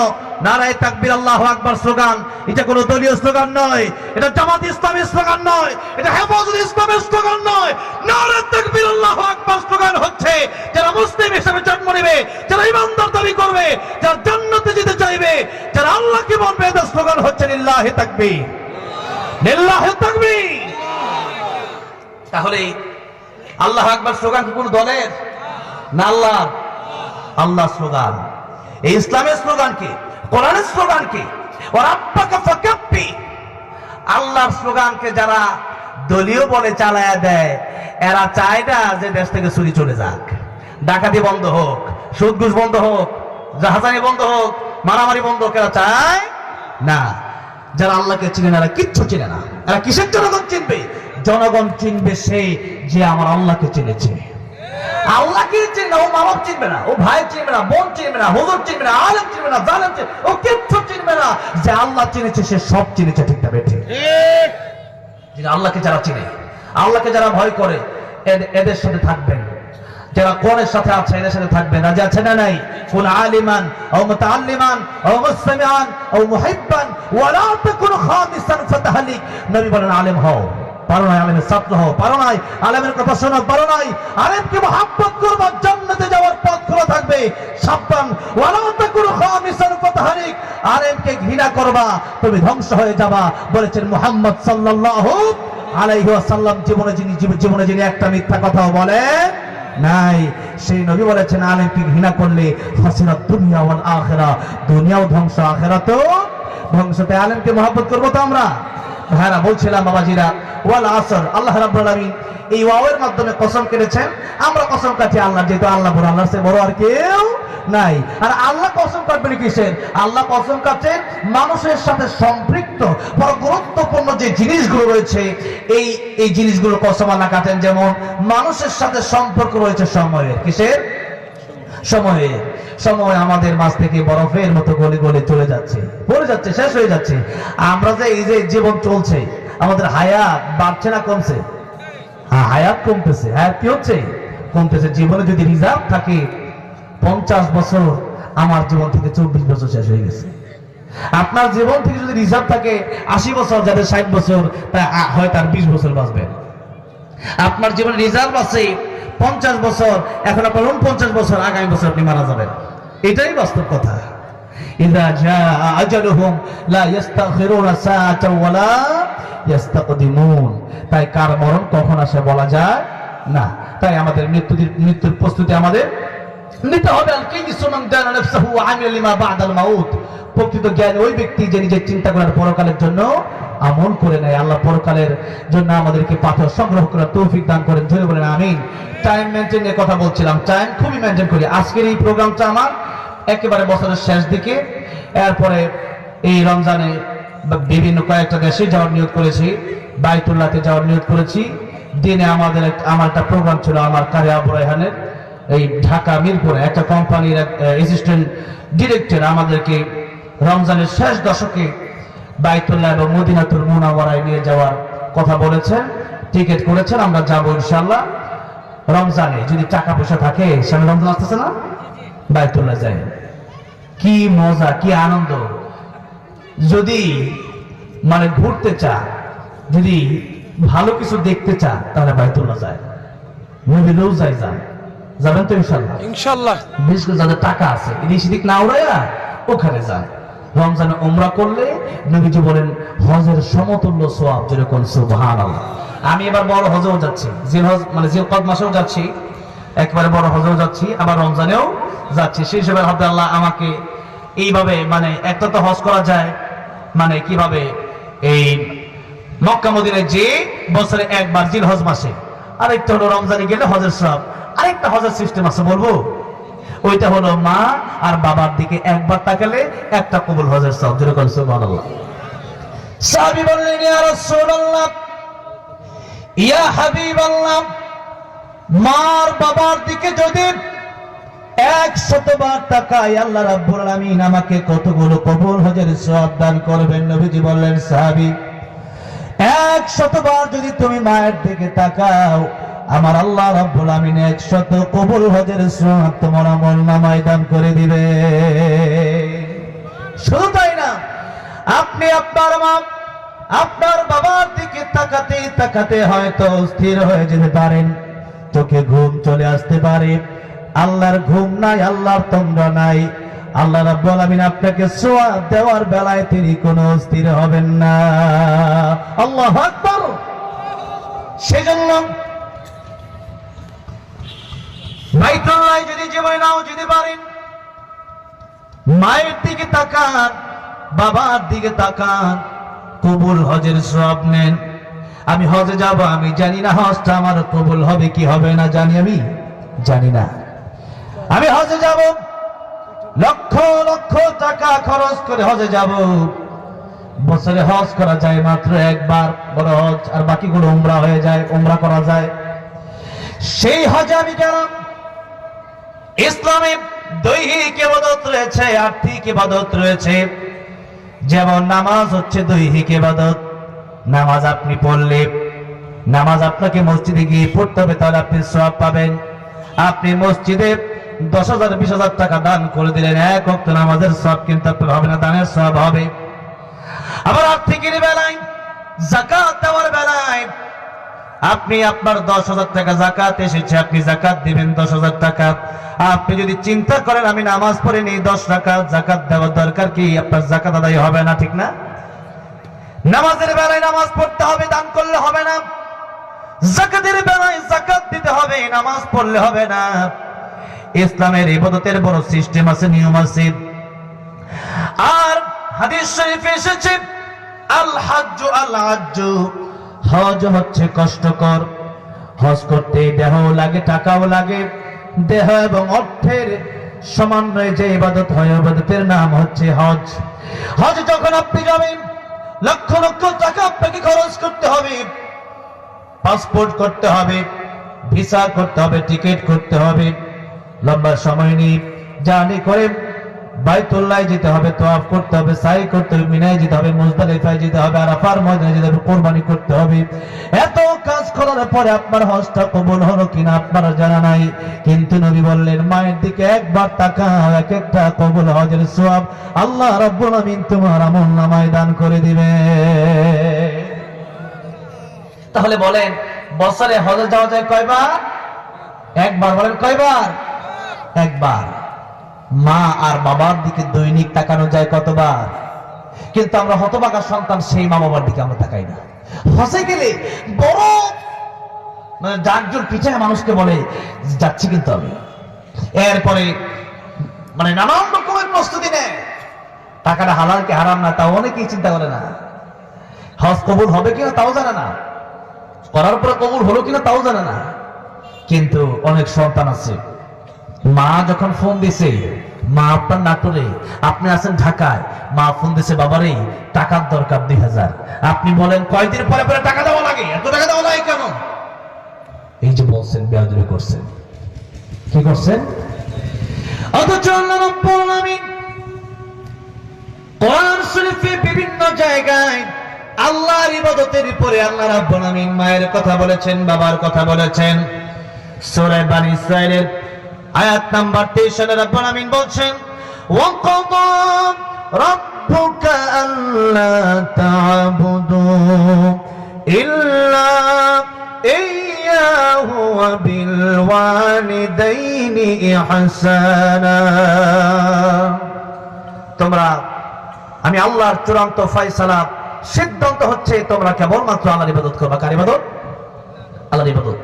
নারায়ে তাকবীর, আল্লাহু আকবার স্লোগান, এটা কোনো দলীয় স্লোগান নয়, এটা জামাত ইসলামের স্লোগান নয়, এটা হেফাজত ইসলামের স্লোগান নয়। নারায়ে তাকবীর, আল্লাহু আকবার স্লোগান হচ্ছে যারা মুসলিম হিসেবে জন্ম নেবে, যারা ইমানদার দাবি করবে, যারা জান্নাতে যেতে চাইবে, যারা আল্লাহকে মানবে, এদের স্লোগান হচ্ছে লিল্লাহি তাকবীর, লিল্লাহি তাকবীর। তাহলে আল্লাহু আকবার স্লোগান কি কোনো দলের না? আল্লাহ স্লোগান। এই ইসলামের স্লোগান কি? কোরআনের স্লোগান কি? ওয়ারাব্বাকা ফাকাব্বি। আল্লাহর স্লোগানকে যারা দলীয় বলে চালায়া দেয়, এরা চায় না যে দেশ থেকে চুরি চলে যাক, ডাকাতি বন্ধ হোক, সুদ ঘুষ বন্ধ হোক, জাহাজানি বন্ধ হোক, মারামারি বন্ধ হোক, এরা চায় না। যারা আল্লাহকে চিনে না, এরা কিচ্ছু চিনে না। এরা কিসের জনগণ চিনবে? জনগণ চিনবে সে যে আমার আল্লাহকে চিনেছে। আল্লাহকে চিনবে না, ও মা বাপ চিনবে না, ও ভাই চিনবে না, বোন চিনবে না, হুজুর চিনবে না, আলেম চিনবে না, জালেম চিনবে, ও কিচ্ছু চিনবে না। যে আল্লাহ চিনেছে সে সব চিনেছে, ঠিক না বেঠে? আল্লাহকে যারা চিনে, আল্লাহকে যারা ভয় করে, এদের সাথে থাকবেন। যারা কোরআনের সাথে আছে, এদের সাথে থাকবেন। রাজি আছে না নাই? কুন আলিমান আও মুতাআল্লিমান আও মুসতামিআন আও মুহিব্বান ওয়া লা তাকুন খামিসান ফাতাহলিক। নবী বলেন আলেম হও, পারো নাই আলেমের ছাত্র হও, পারো নাই আলেমের কথা শোনো, পারো নাই আলেমকে মহব্বত করবা, জান্নাতে যাওয়ার পথ খোলা থাকবে। সাবধান, ওয়া লা তাকুন খামিসান ফাতাহলিক। আলেমকে ঘৃণা করবা, তুমি ধ্বংস হয়ে যাবা। বলেছেন মুহাম্মদ সাল্লাল্লাহু আলাইহি ওয়াসাল্লাম, জীবনে যিনি একটা মিথ্যা কথাও বলেন নাই, সেই নবী বলেছেন আলেমকে ঘৃণা করলে ফাসিরাত দুনিয়া ওয়াল আখিরা, দুনিয়াও ধ্বংস, আখিরাতও ধ্বংস। তাই আলেমকে মহব্বত করবো তো আমরা? ভাইরা বলছিলাম বাবাজিরা, ওয়াল আসর, আল্লাহ রাব্বুল আলামিন এই ওয়াওয়ের মাধ্যমে কসম কেটেছেন। আমরা কসম কাটি আল্লাহ, যেহেতু আল্লাহ বড়, আল্লাহর চেয়ে বড় আর কেউ নাই। আর আল্লাহ কসম কাটবেন কিসের? আল্লাহ কসম কাটছেন মানুষের সাথে সম্পৃক্ত বড় গুরুত্বপূর্ণ যে জিনিসগুলো রয়েছে, এই জিনিসগুলো কসম আল্লাহ কাটেন। যেমন মানুষের সাথে সম্পর্ক রয়েছে সময়ের। কিসের? সময়ে। সময় আমাদের মাঝ থেকে বরফের মতো গলে গলে চলে যাচ্ছে, পড়ে যাচ্ছে, শেষ হয়ে যাচ্ছে। আমরা যে এই যে জীবন চলছে, আমাদের হায়াত বাড়ছে না কমছে? হায়াত কমতেছে। হায়াত কি হচ্ছে? কমতেছে। জীবনে যদি রিজার্ভ থাকে 50 বছর, আমার জীবন থেকে 24 বছর শেষ হয়ে গেছে। আপনার জীবন থেকে যদি রিজার্ভ থাকে 80 বছর, যাদের 60 বছর, তা হয়তো আর 20 বছর বাঁচবেন। আপনার জীবনে রিজার্ভ আছে 50 বছর, এখন আপনার 49 বছর, আগামী বছর আপনি মারা যাবেন। এটাই বাস্তব কথা। ইযা জাআ আজালুহুম লা ইস্তাখিরুনা সাআতাও ওয়া লা ইস্তাকদিমুন। তাই কার মরণ কখন আসে বলা যায় না। তাই আমাদের মৃত্যুর প্রস্তুতি আমাদের নিতে হবে। আল কাইয়িসু মান দানা নাফসাহু ওয়া আমিলা লিমা বা'দাল মাউত। প্রকৃত জ্ঞানী ওই ব্যক্তি যে নিজের চিন্তা করার পরকালের জন্য আমল করে নেয়। আল্লাহ পরকালের জন্য আমাদেরকে পাথর সংগ্রহ করার তৌফিক দান করেন। ধরে বলেন আমিন। টাইম মেনটেন নিয়ে কথা বলছিলাম, টাইম খুবই মেনটেন করি। আজকের এই প্রোগ্রামটা আমার একেবারে বছরের শেষ দিকে, এরপরে এই রমজানে বিভিন্ন কয়েকটা দেশে যাওয়ার নিয়ত করেছি, বাইতুল্লাহতে যাওয়ার নিয়ত করেছি। দিনে আমার একটা প্রোগ্রাম ছিল, আমার কারিয়া আবু রায়হানের, এই ঢাকা মিরপুরে একটা কোম্পানির অ্যাসিস্ট্যান্ট ডিরেক্টর আমাদেরকে রমজানের শেষ দশকে বাইতুল্লাহ এবং মদিনাতুল মুনাওয়ারায় নিয়ে যাওয়ার কথা বলেছেন, টিকিট করেছেন। আমরা যাবো ইনশাআল্লাহ রমজানে, যদি টাকা পয়সা থাকে। সামনে রমজান আসতেছে না, বাইতুল্লাহ যাই, কি মজা, কি আনন্দ। যদি মানে ঘুরতে চা, যদি ভালো কিছু দেখতে চা, তাহলে বাইতুল্লাহ যায়। নবী রোজায় যান, যাবেন তো ইনশাআল্লাহ? ইনশাআল্লাহ। বিশেষ করে যাদের টাকা আছে, এদিক সেদিক না উড়াইয়া ওখানে যান। রমজানে উমরা করলে নবীজি বলেন হজের সমতুল্য সওয়াব, যেরকম সুবহানাল্লাহ। আমি এবার বড় হজেও যাচ্ছি, জিলহজ মানে জিলকদ মাসেও যাচ্ছি, একবারে বড় হজেও যাচ্ছি, আবার রমজানেও যাচ্ছি। সেই হিসেবে আল্লাহ আমাকে এইভাবে, মানে একটা তো হজ করা যায় মানে কিভাবে, এই মক্কা মদিনায় যে বছরে একবার জিলহজ মাসে, আরেকটা হলো রমজানে গেলে হজের সওয়াব। আরেকটা হজের সিস্টেম আছে, বলবো? ওইটা হলো মা আর বাবার দিকে একবার তাকালে একটা কবুল হজের সওয়াব, যেরকম সুবহানাল্লাহ। সাহাবী বললেন ইয়া রাসূলুল্লাহ, ইয়া হাবিবাল্লাহ, মার বাবার দিকে যদি 100 বার তাকাই, আল্লাহ রাব্বুল আলামিন আমাকে কতগুলো কবুল হজের সওয়াব দান করবেন? নবীজি বললেন সাহাবী, 100 বার যদি তুমি মায়ের দিকে তাকাও, আমার আল্লাহ রাব্বুল আমিন 100 কবুল হজের সওয়াব তোমার আমলনামায় দান করে দিবে। শুধু তাই না, আপনি আপনার মা আপনার বাবার দিকে তাকাতে তাকাতে হয়তো স্থির হয়ে যেতে পারেন, চোখে ঘুম চলে আসতে পারে। আল্লাহর ঘুম নাই, আল্লাহর তন্দ্রা নাই। আল্লাহ রাব্বুল আমিন আপনাকে সওয়াব দেওয়ার বেলায় তিনি কোনো স্থির হবেন না। আল্লাহু আকবার। সেজন্য বাইতুল্লাহ যদি জীবনে নাও যেতে পারেন, মায়ের দিকে তাকান, বাবার দিকে তাকান, কবুল হজের সওয়াব নেন। আমি হজে যাব, আমি জানি না হজটা আমার কবুল হবে কি হবে না, আমি জানি না। আমি হজে যাব, লক্ষ লক্ষ টাকা খরচ করে হজে যাব। বছরে হজ করা যায় মাত্র একবার, বড় হজ, আর বাকিগুলো উমরা হয়ে যায়, উমরা করা যায়। সেই হজে আমি গেলাম। ইসলামে দৈহিক ইবাদত রয়েছে, আর্থিক ইবাদত রয়েছে। যেমন নামাজ হচ্ছে দৈহিক ইবাদত। নামাজ আপনি পড়লে, নামাজ আপনাকে মসজিদে গিয়ে পড়তে হবে, তাহলে আপনি সওয়াব পাবেন। আপনি মসজিদে 10,000 20,000 টাকা দান করে দিলেন, এক ওয়াক্ত নামাজের সওয়াব কিন্তু আপনার হবে না, দানের সওয়াব হবে। আবার আর্থিকের বেলায়, যাকাত দেওয়ার বেলায়, আপনি আপনার 10,000 টাকা যাকাত এসেছে, আপনি যাকাত দিবেন 10,000 টাকা। আপনি যদি চিন্তা করেন আমি নামাজ পড়ে নেই 10 রাকাত, যাকাত দেওয়ার দরকার কি? আপনার যাকাত আদায় হবে না, ঠিক না? নামাজের বেলায় নামাজ পড়তে হবে, দান করলে হবে না। যাকাতের বেলায় যাকাত দিতে হবে, নামাজ পড়লে হবে না। ইসলামের ইবাদতের বড় সিস্টেম আছে, নিয়ম আছে। আর হাদিস শরীফে এসেছে আল হাজ্জু আল হাজ্জু, হজ হচ্ছে কষ্টকর। হজ করতে দেহ লাগে, টাকাও লাগে। দেহ এবং অর্থের সমন্বয়ে যে ইবাদত হয়, ইবাদতের নাম হচ্ছে হজ। হজ যখন আপনি যাবেন, লক্ষ লক্ষ টাকা আপনাকে খরচ করতে হবে, পাসপোর্ট করতে হবে, ভিসা করতে হবে, টিকিট করতে হবে, লম্বা সময় নিয়ে জার্নি করে বাইতুল্লাহ যেতে হবে, তওয়াফ করতে হবে, সাই করতে হবে, মিনায় যেতে হবে, মুজদালিফায় যেতে হবে, আরাফার ময়দানে যেতে হবে, কুরবানি করতে হবে। এত কাজ করার পরে আপনার হজটা কবুল হলো কিনা আপনার জানা নাই। কিন্তু নবী বললেন, মায়ের দিকে একবার তাকাও, এক একটা কবুল হজের সওয়াব আল্লাহ রাব্বুল আমিন তোমার আমলনামায় দান করে দিবে। তাহলে বলেন, বছরে হজে যাওয়া যায় কয়বার? একবার। বলেন কয়বার? একবার। মা আর বাবার দিকে দৈনিক তাকানো যায় কতবার? কিন্তু আমরা হতভাগা সন্তান, সেই মা বাবার দিকে আমরা তাকাই না। হজে গেলে বড় ডাকজোর পিছনে মানুষকে বলে যাচ্ছি কিন্তু আমি, এরপরে নানান রকমের প্রস্তুতি নেয়। টাকাটা হালাল কি হারাম না তাও অনেকেই চিন্তা করে না। হজ কবুল হবে কিনা তাও জানে না, করার পরে কবুল হলো কিনা তাও জানে না। কিন্তু অনেক সন্তান আছে, মা যখন ফোন দিছে, মা আপনার নাটোরে, আপনি আছেন ঢাকায়, মা ফোন দিছে, বাবারে টাকার দরকার 2000। আপনি বলেন কয়দিন পরে পরে টাকা দেওয়া লাগে? এত টাকা দেওয়া লাগে কেন? এই যে বলছেন, বেয়াদবি করছেন। কি করছেন? অথচ আল্লাহ রাব্বুল আমিন কোরআন শরীফে বিভিন্ন জায়গায় আল্লাহর ইবাদতের উপরে আল্লাহ রাব্বুল আমিন মায়ের কথা বলেছেন, বাবার কথা বলেছেন। সূরা বনী ইসরাঈলের আয়াত নাম্বার 23 রাব্বুল আমিন বলছেন, ওয়া ক্বাদা রাব্বুকা আল্লা তা'বুদু ইল্লা ইয়্যাহু ওয়া বিল ওয়ালিদাইনি ইহসানা। তোমরা, আমি আল্লাহর চূড়ান্ত ফয়সালা, সিদ্ধান্ত হচ্ছে তোমরা কেবলমাত্র আল্লাহর ইবাদত করবা। কার ইবাদত? আল্লাহর ইবাদত।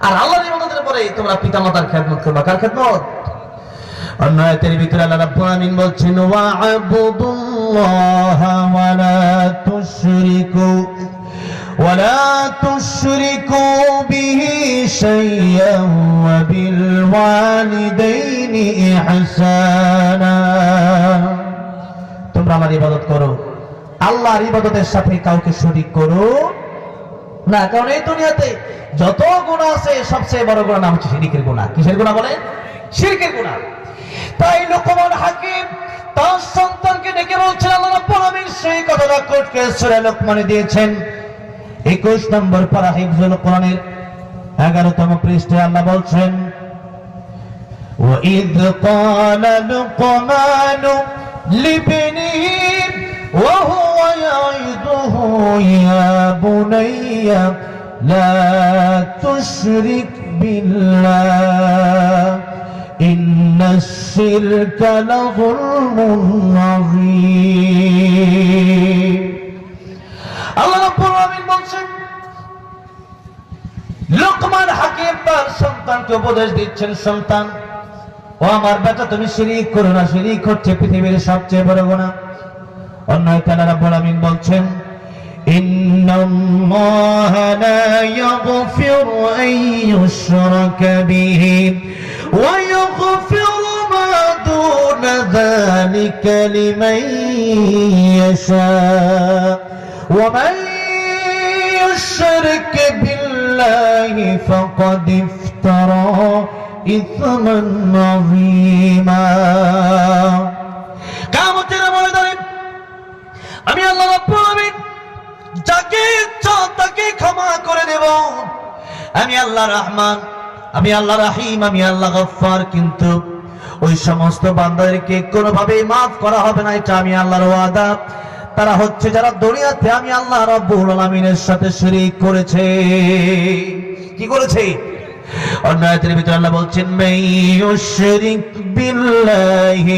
আর আল্লাহর ইবাদতের পরে তোমরা পিতামাতার খেদমত করবা। কার খেদমত? অন্য আয়াতের ভিতরে আল্লাহ রাব্বুল আমিন বলছেন, ওয়া'বুদুল্লাহা ওয়ালা তুশরিকু বিহি শাইয়্যান ওয়া বিল ওয়ালিদাইনি ইহসানা। তোমরা আল্লাহর ইবাদত করো, আল্লাহর ইবাদতের সাথে কাউকে শরীক করো না। কারণ এই দুনিয়াতে যত গুনাহ আছে, সবচেয়ে বড় গুনাহ নাম হচ্ছে শিরকের গুনাহ। কিসের গুনাহ বলেন? শিরকের গুনাহ। তাই লোকমান হাকিম তার সন্তানকে ডেকে বলছেন, আল্লাহ রাব্বুল আমিন সেই কথাটা কোটকে সূরা লোকমানে দিয়েছেন। 21 নম্বর পারা হিফজুল কোরআনের 11তম পৃষ্ঠায় আল্লাহ বলছেন, وَإِذْ قَالَ لُقْمَانُ لِابْنِهِ وَهُوَ يَعِظُهُ يَا بُنَيَّ لَا تُشْرِكْ بِاللَّهِ إِنَّ الشِّرْكَ لَظُلْمٌ عَظِيمٌ। আল্লাহ রাব্বুল আমিন বলছেন, লোকমান হাকিম তার সন্তানকে উপদেশ দিচ্ছেন, সন্তান, ও আমার বেটা, তুমি শিরক করো না। শিরক হচ্ছে পৃথিবীর সবচেয়ে বড় গুনাহ। অন্য আয়াতে আল্লাহ রাব্বুল আমিন বলছেন, ইন্নাল্লাহা লা ইয়াগফিরু আন ইউশরাকা বিহি ওয়া ইয়াগফিরু মা দুনা যালিকা লিমান ইয়াশা ওয়া মান يشرك بالله فقد افترى إثما عظيما। কিয়ামতের ময়দানে আমি আল্লাহ রাব্বুল আমিন যাকে ইচ্ছা তাকে ক্ষমা করে দেব। আমি আল্লাহ রহমান, আমি আল্লাহ রহিম, আমি আল্লাহ গফফার। কিন্তু ওই সমস্ত বান্দাদেরকে কোনোভাবে মাফ করা হবে না, এটা আমি আল্লাহর ওয়াদা। তারা হচ্ছে যারা দুনিয়াতে আমি আল্লাহ রাব্বুল আলামিনের সাথে শিরক করেছে। কি করেছে? অন্য আয়াতের ভিতরে আল্লাহ বলছেন, মাইয়ুশরিক বিল্লাহি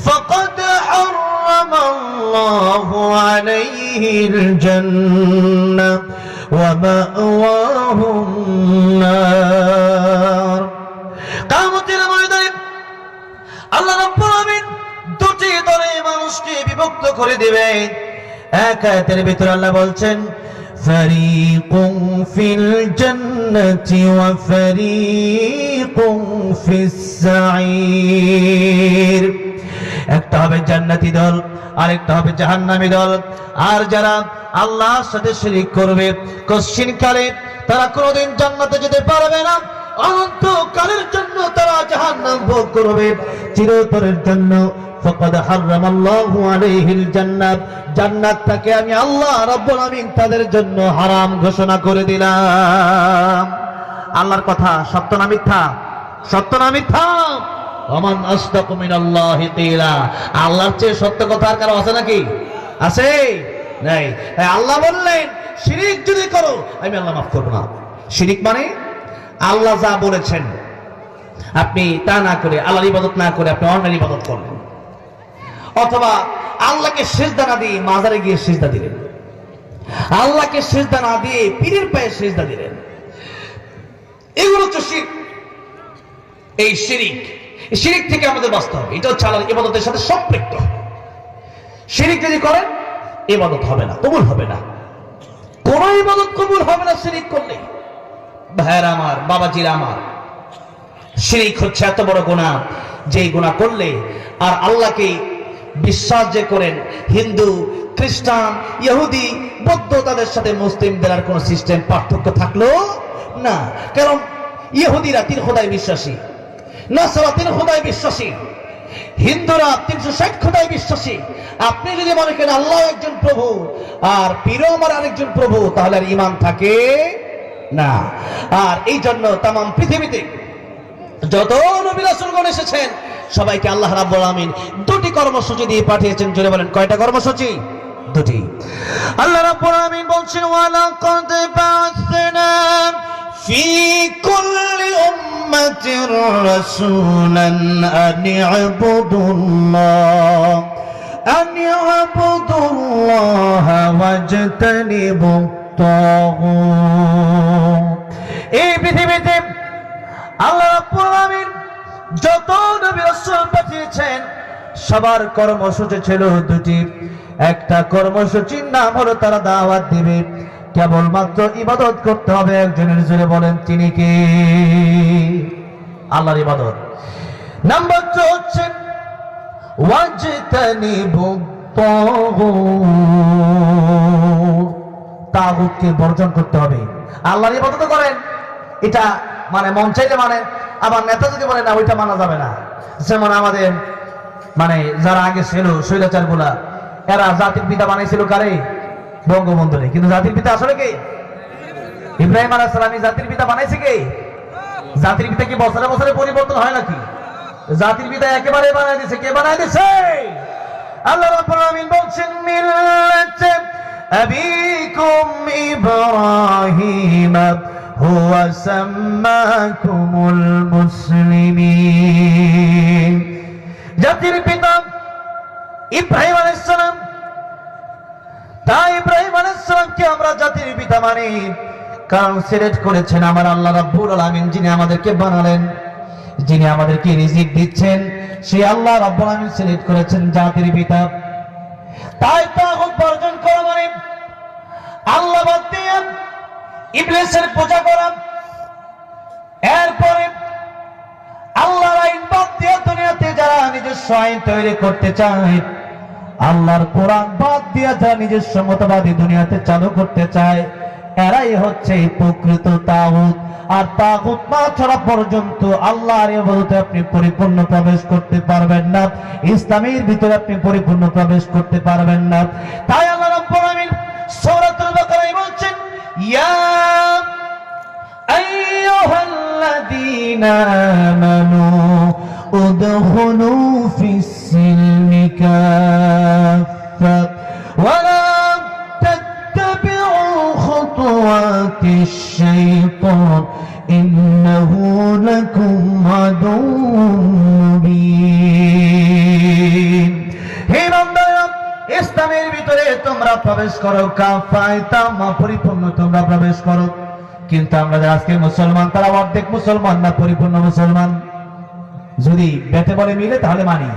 ফাকাদ হারামাল্লাহু আলাইহিল জান্নাহ ওয়া মাওয়াহুন নার। কিয়ামতের ময়দানে আল্লাহ রাব্বুল আলামিন দুটি দলে মানুষকে বিভক্ত করে দিবেন। এক আয়াতের ভিতরে আল্লাহ বলছেন ফারিকুম ফিল জান্নাতি ওয়া ফারিকুম ফিস সাঈর। একটা হবে জান্নাতি দল, আরেকটা হবে জাহান্নামী দল। আর যারা আল্লাহর সাথে শিরক করবে কশিন কালে তারা কোনোদিন জান্নাতে যেতে পারবে না, অনন্তকালের জন্য তারা জাহান্নাম ভোগ করবে চিরতরের জন্য। ফাকাদ হারামাল্লাহু আলাইহিল জান্নাত, জান্নাতটাকে আমি আল্লাহ রাব্বুল আমিন তাদের জন্য হারাম ঘোষণা করে দিলাম। আল্লাহর কথা সত্য না মিথ্যা? সত্য না মিথ্যা? ওমান আসদাকু মিনাল্লাহি কিলা। আল্লাহর চেয়ে সত্য কথা আর কারো আছে নাকি? আছে? নাই। তাই আল্লাহ বললেন শিরিক যদি করো আমি আল্লাহ মাফ করব না। শিরিক মানে আল্লাহ যা বলেছেন আপনি তা না করে, আল্লাহর ইবাদত না করে আপনি অন্যের ইবাদত করলেন, অথবা আল্লাহকে সিজদা না দিয়ে মাজারে গিয়ে সিজদা দিলেন, আল্লাহকে সিজদা না দিয়ে পীরের পায়ে সিজদা দিলেন, এগুলো হচ্ছে শিরক। এই শিরিক, এই শিরিক থেকে আমাদের বাঁচতে হবে। এটা হচ্ছে আল্লাহর ইবাদতের সাথে সম্পৃক্ত। শিরিক যদি করেন ইবাদত হবে না, কবুল হবে না। কোন ইবাদত কবুল হবে না শিরিক করলে। ভাইয়েরা আমার, বাবাজিরা আমার, শিরিক হচ্ছে এত বড় গুনাহ, যে গুনাহ করলে আর আল্লাহকে বিশ্বাস যে করেন, হিন্দু, খ্রিস্টান, ইহুদি, বৌদ্ধ, তাদের সাথে মুসলিমদের আর কোন সিস্টেম পার্থক্য থাকলো না। কারণ ইহুদিরা 3 খোদায় বিশ্বাসী, নাসারা 3 খোদায় বিশ্বাসী, হিন্দুরা 360 খোদায় বিশ্বাসী। আপনি যদি মনে করেন আল্লাহ একজন প্রভু আর পীরও আমার আরেকজন প্রভু, তাহলে আর ঈমান থাকে না। আর এই জন্য তামাম পৃথিবীতে যত নবী রাসূলগণ এসেছেন সবাইকে আল্লাহ রাব্বুল আমিন 2টি কর্মসূচি দিয়ে পাঠিয়েছেন। জোরে বলেন কয়টা কর্মসূচি? 2টি। আল্লাহ রাব্বুল আমিন বলছেন ওয়ালাকাদ বা'আসনা ফি কুল্লি উম্মাতির রাসূলান আন ই'বুদুল্লাহ ওয়াজতানিবুত তাগুত। এই পৃথিবীতে আল্লাহ রাব্বুল আমিন যত নবী রাসূল পাঠিয়েছেন সবার কর্মসূচি ছিল 2টি। একটা কর্মসূচির নাম হলো তারা দাওয়াত দিবে, কেবলমাত্র ইবাদত করতে হবে একজনের। জোরে বলেন তিনি কে? আল্লাহর ইবাদত। নাম্বার 2 হচ্ছে ওয়াজতানিবুত তাগুত, তাগুতকে বর্জন করতে হবে। আল্লাহর ইবাদত করেন, এটা মানে মন চাইলে মানে, আবার নেতা যদি বলে না ওইটা মানা যাবে না। যেমন আমাদের মানে যারা আগে ছিল স্বৈরাচার গুলা, এরা জাতির পিতা বানাইছিল কারে? বঙ্গবন্ধুরে। কিন্তু জাতির পিতা আসলে কে? ইব্রাহিম আলাইহিস সালাম। জাতির পিতা বানাইছে কে? জাতির পিতা কি বছরে বছরে পরিবর্তন হয় নাকি? জাতির পিতা একেবারে বানাই দিয়েছে। কে বানাই দিয়েছে? আল্লাহ রাব্বুল আমিন বলছেন মিল্লাত আবিকুম ইব্রাহিম হুয়া সাম্মাকুমুল মুসলিমিন। জাতির পিতা ইব্রাহিম আলাইহিস সালাম, তাই ইব্রাহিম আলাইহিস সালামকে আমরা জাতির পিতা মানি, কারণ সিলেক্ট করেছেন আমার আল্লাহ রাব্বুল আলামিন, যিনি আমাদেরকে বানালেন, যিনি আমাদেরকে রিজিক দিচ্ছেন, সেই আল্লাহ রাব্বুল আলামিন সিলেক্ট করেছেন জাতির পিতা। তাই তাগুত বর্জন করা মানে আল্লাহ বাদ দিয়ে ইবলিসের পূজা করা, এরপরে আল্লাহর আইন বাদ দিয়ে দুনিয়াতে যারা নিজস্ব আইন তৈরি করতে চায়, আল্লাহর কোরআন বাদ দিয়ে যারা নিজস্ব মতবাদী দুনিয়াতে চালু করতে চায়, এরাই হচ্ছে প্রকৃত তাগুত। আর তাগুত না ছাড়া পর্যন্ত আল্লাহর ইবাদতে আপনি পরিপূর্ণ প্রবেশ করতে পারবেন না, ইসলামের ভিতরে আপনি পরিপূর্ণ প্রবেশ করতে পারবেন না। তাই আল্লাহ রাব্বুল আমিন সূরাতুল বাকারায় বলছেন ইয়া আইয়ুহাল্লাযীনা আমানু উদখুলু ফিস-সিলমি কাফা ওয়া লা তাত্তাবি'ু খুতুওয়াতিশ শাইতান ইন্নাহু লাকুম আদুউম মুবিন। হে বান্দারা, ইসলামের ভিতরে তোমরা প্রবেশ করো, কাফায় তামা পরিপূর্ণ তোমরা প্রবেশ করো। কিন্তু আমরা যারা আজকে মুসলমান, তারা অর্ধেক মুসলমান না পরিপূর্ণ মুসলমান। যদি বেটে বলে মিলে তাহলে মানি,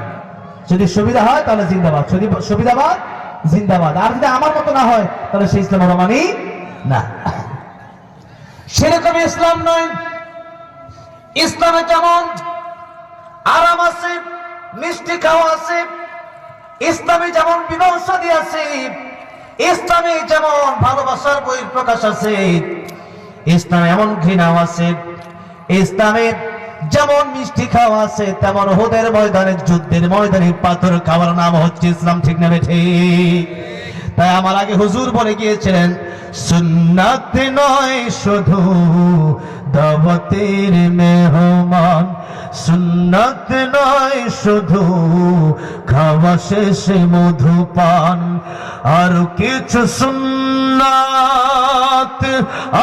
যদি সুবিধা হয় তাহলে জিন্দাবাদ, যদি সুবিধাবাদ জিন্দাবাদ। আর যদি আমার মতো না হয় তাহলে সেই ইসলাম আমরা মানি না। সেরকম ইসলাম নয়। ইসলামে যেমন আরাম আছে, মিষ্টি খাওয়া আছে, ইসলামে যেমন বিবাহ শাদী আছে, ইসলামে যেমন ভালোবাসার বহিঃপ্রকাশ আছে, ইসলামে এমন ঘৃণাও আছে। ইসলামে যেমন মিষ্টি খাওয়া আছে তেমন ওহুদের ময়দানে, যুদ্ধের ময়দানে পাথর খাওয়ার নাম হচ্ছে ইসলাম। ঠিক না ঠিক? তাই আমার আগে হুজুর বলে গিয়েছিলেন, সুন্নাত নয় শুধু দাওয়াতের মেহমান, সুন্নাত নয় শুধু খাওয়া শেষে মধুপান, আর কিছু সুন্নাত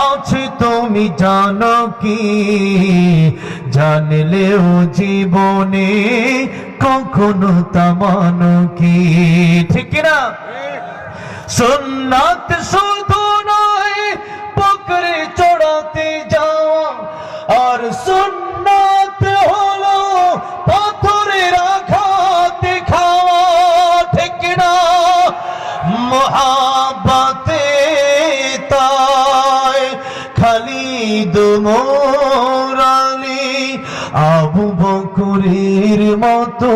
আছে তুমি জানো কি, জানলেও জীবনে কখনো তা মানো কি। ঠিক কিনা? সুন্নাত শুধু নয় বকরি চড়াতে যাওয়া, আর সুন্নাত হলো পাথরের আঘাতে খাওয়া। ঠিক না? মোহাব্বতে তাই খালিদ মোর আলী আবু বকরের মতো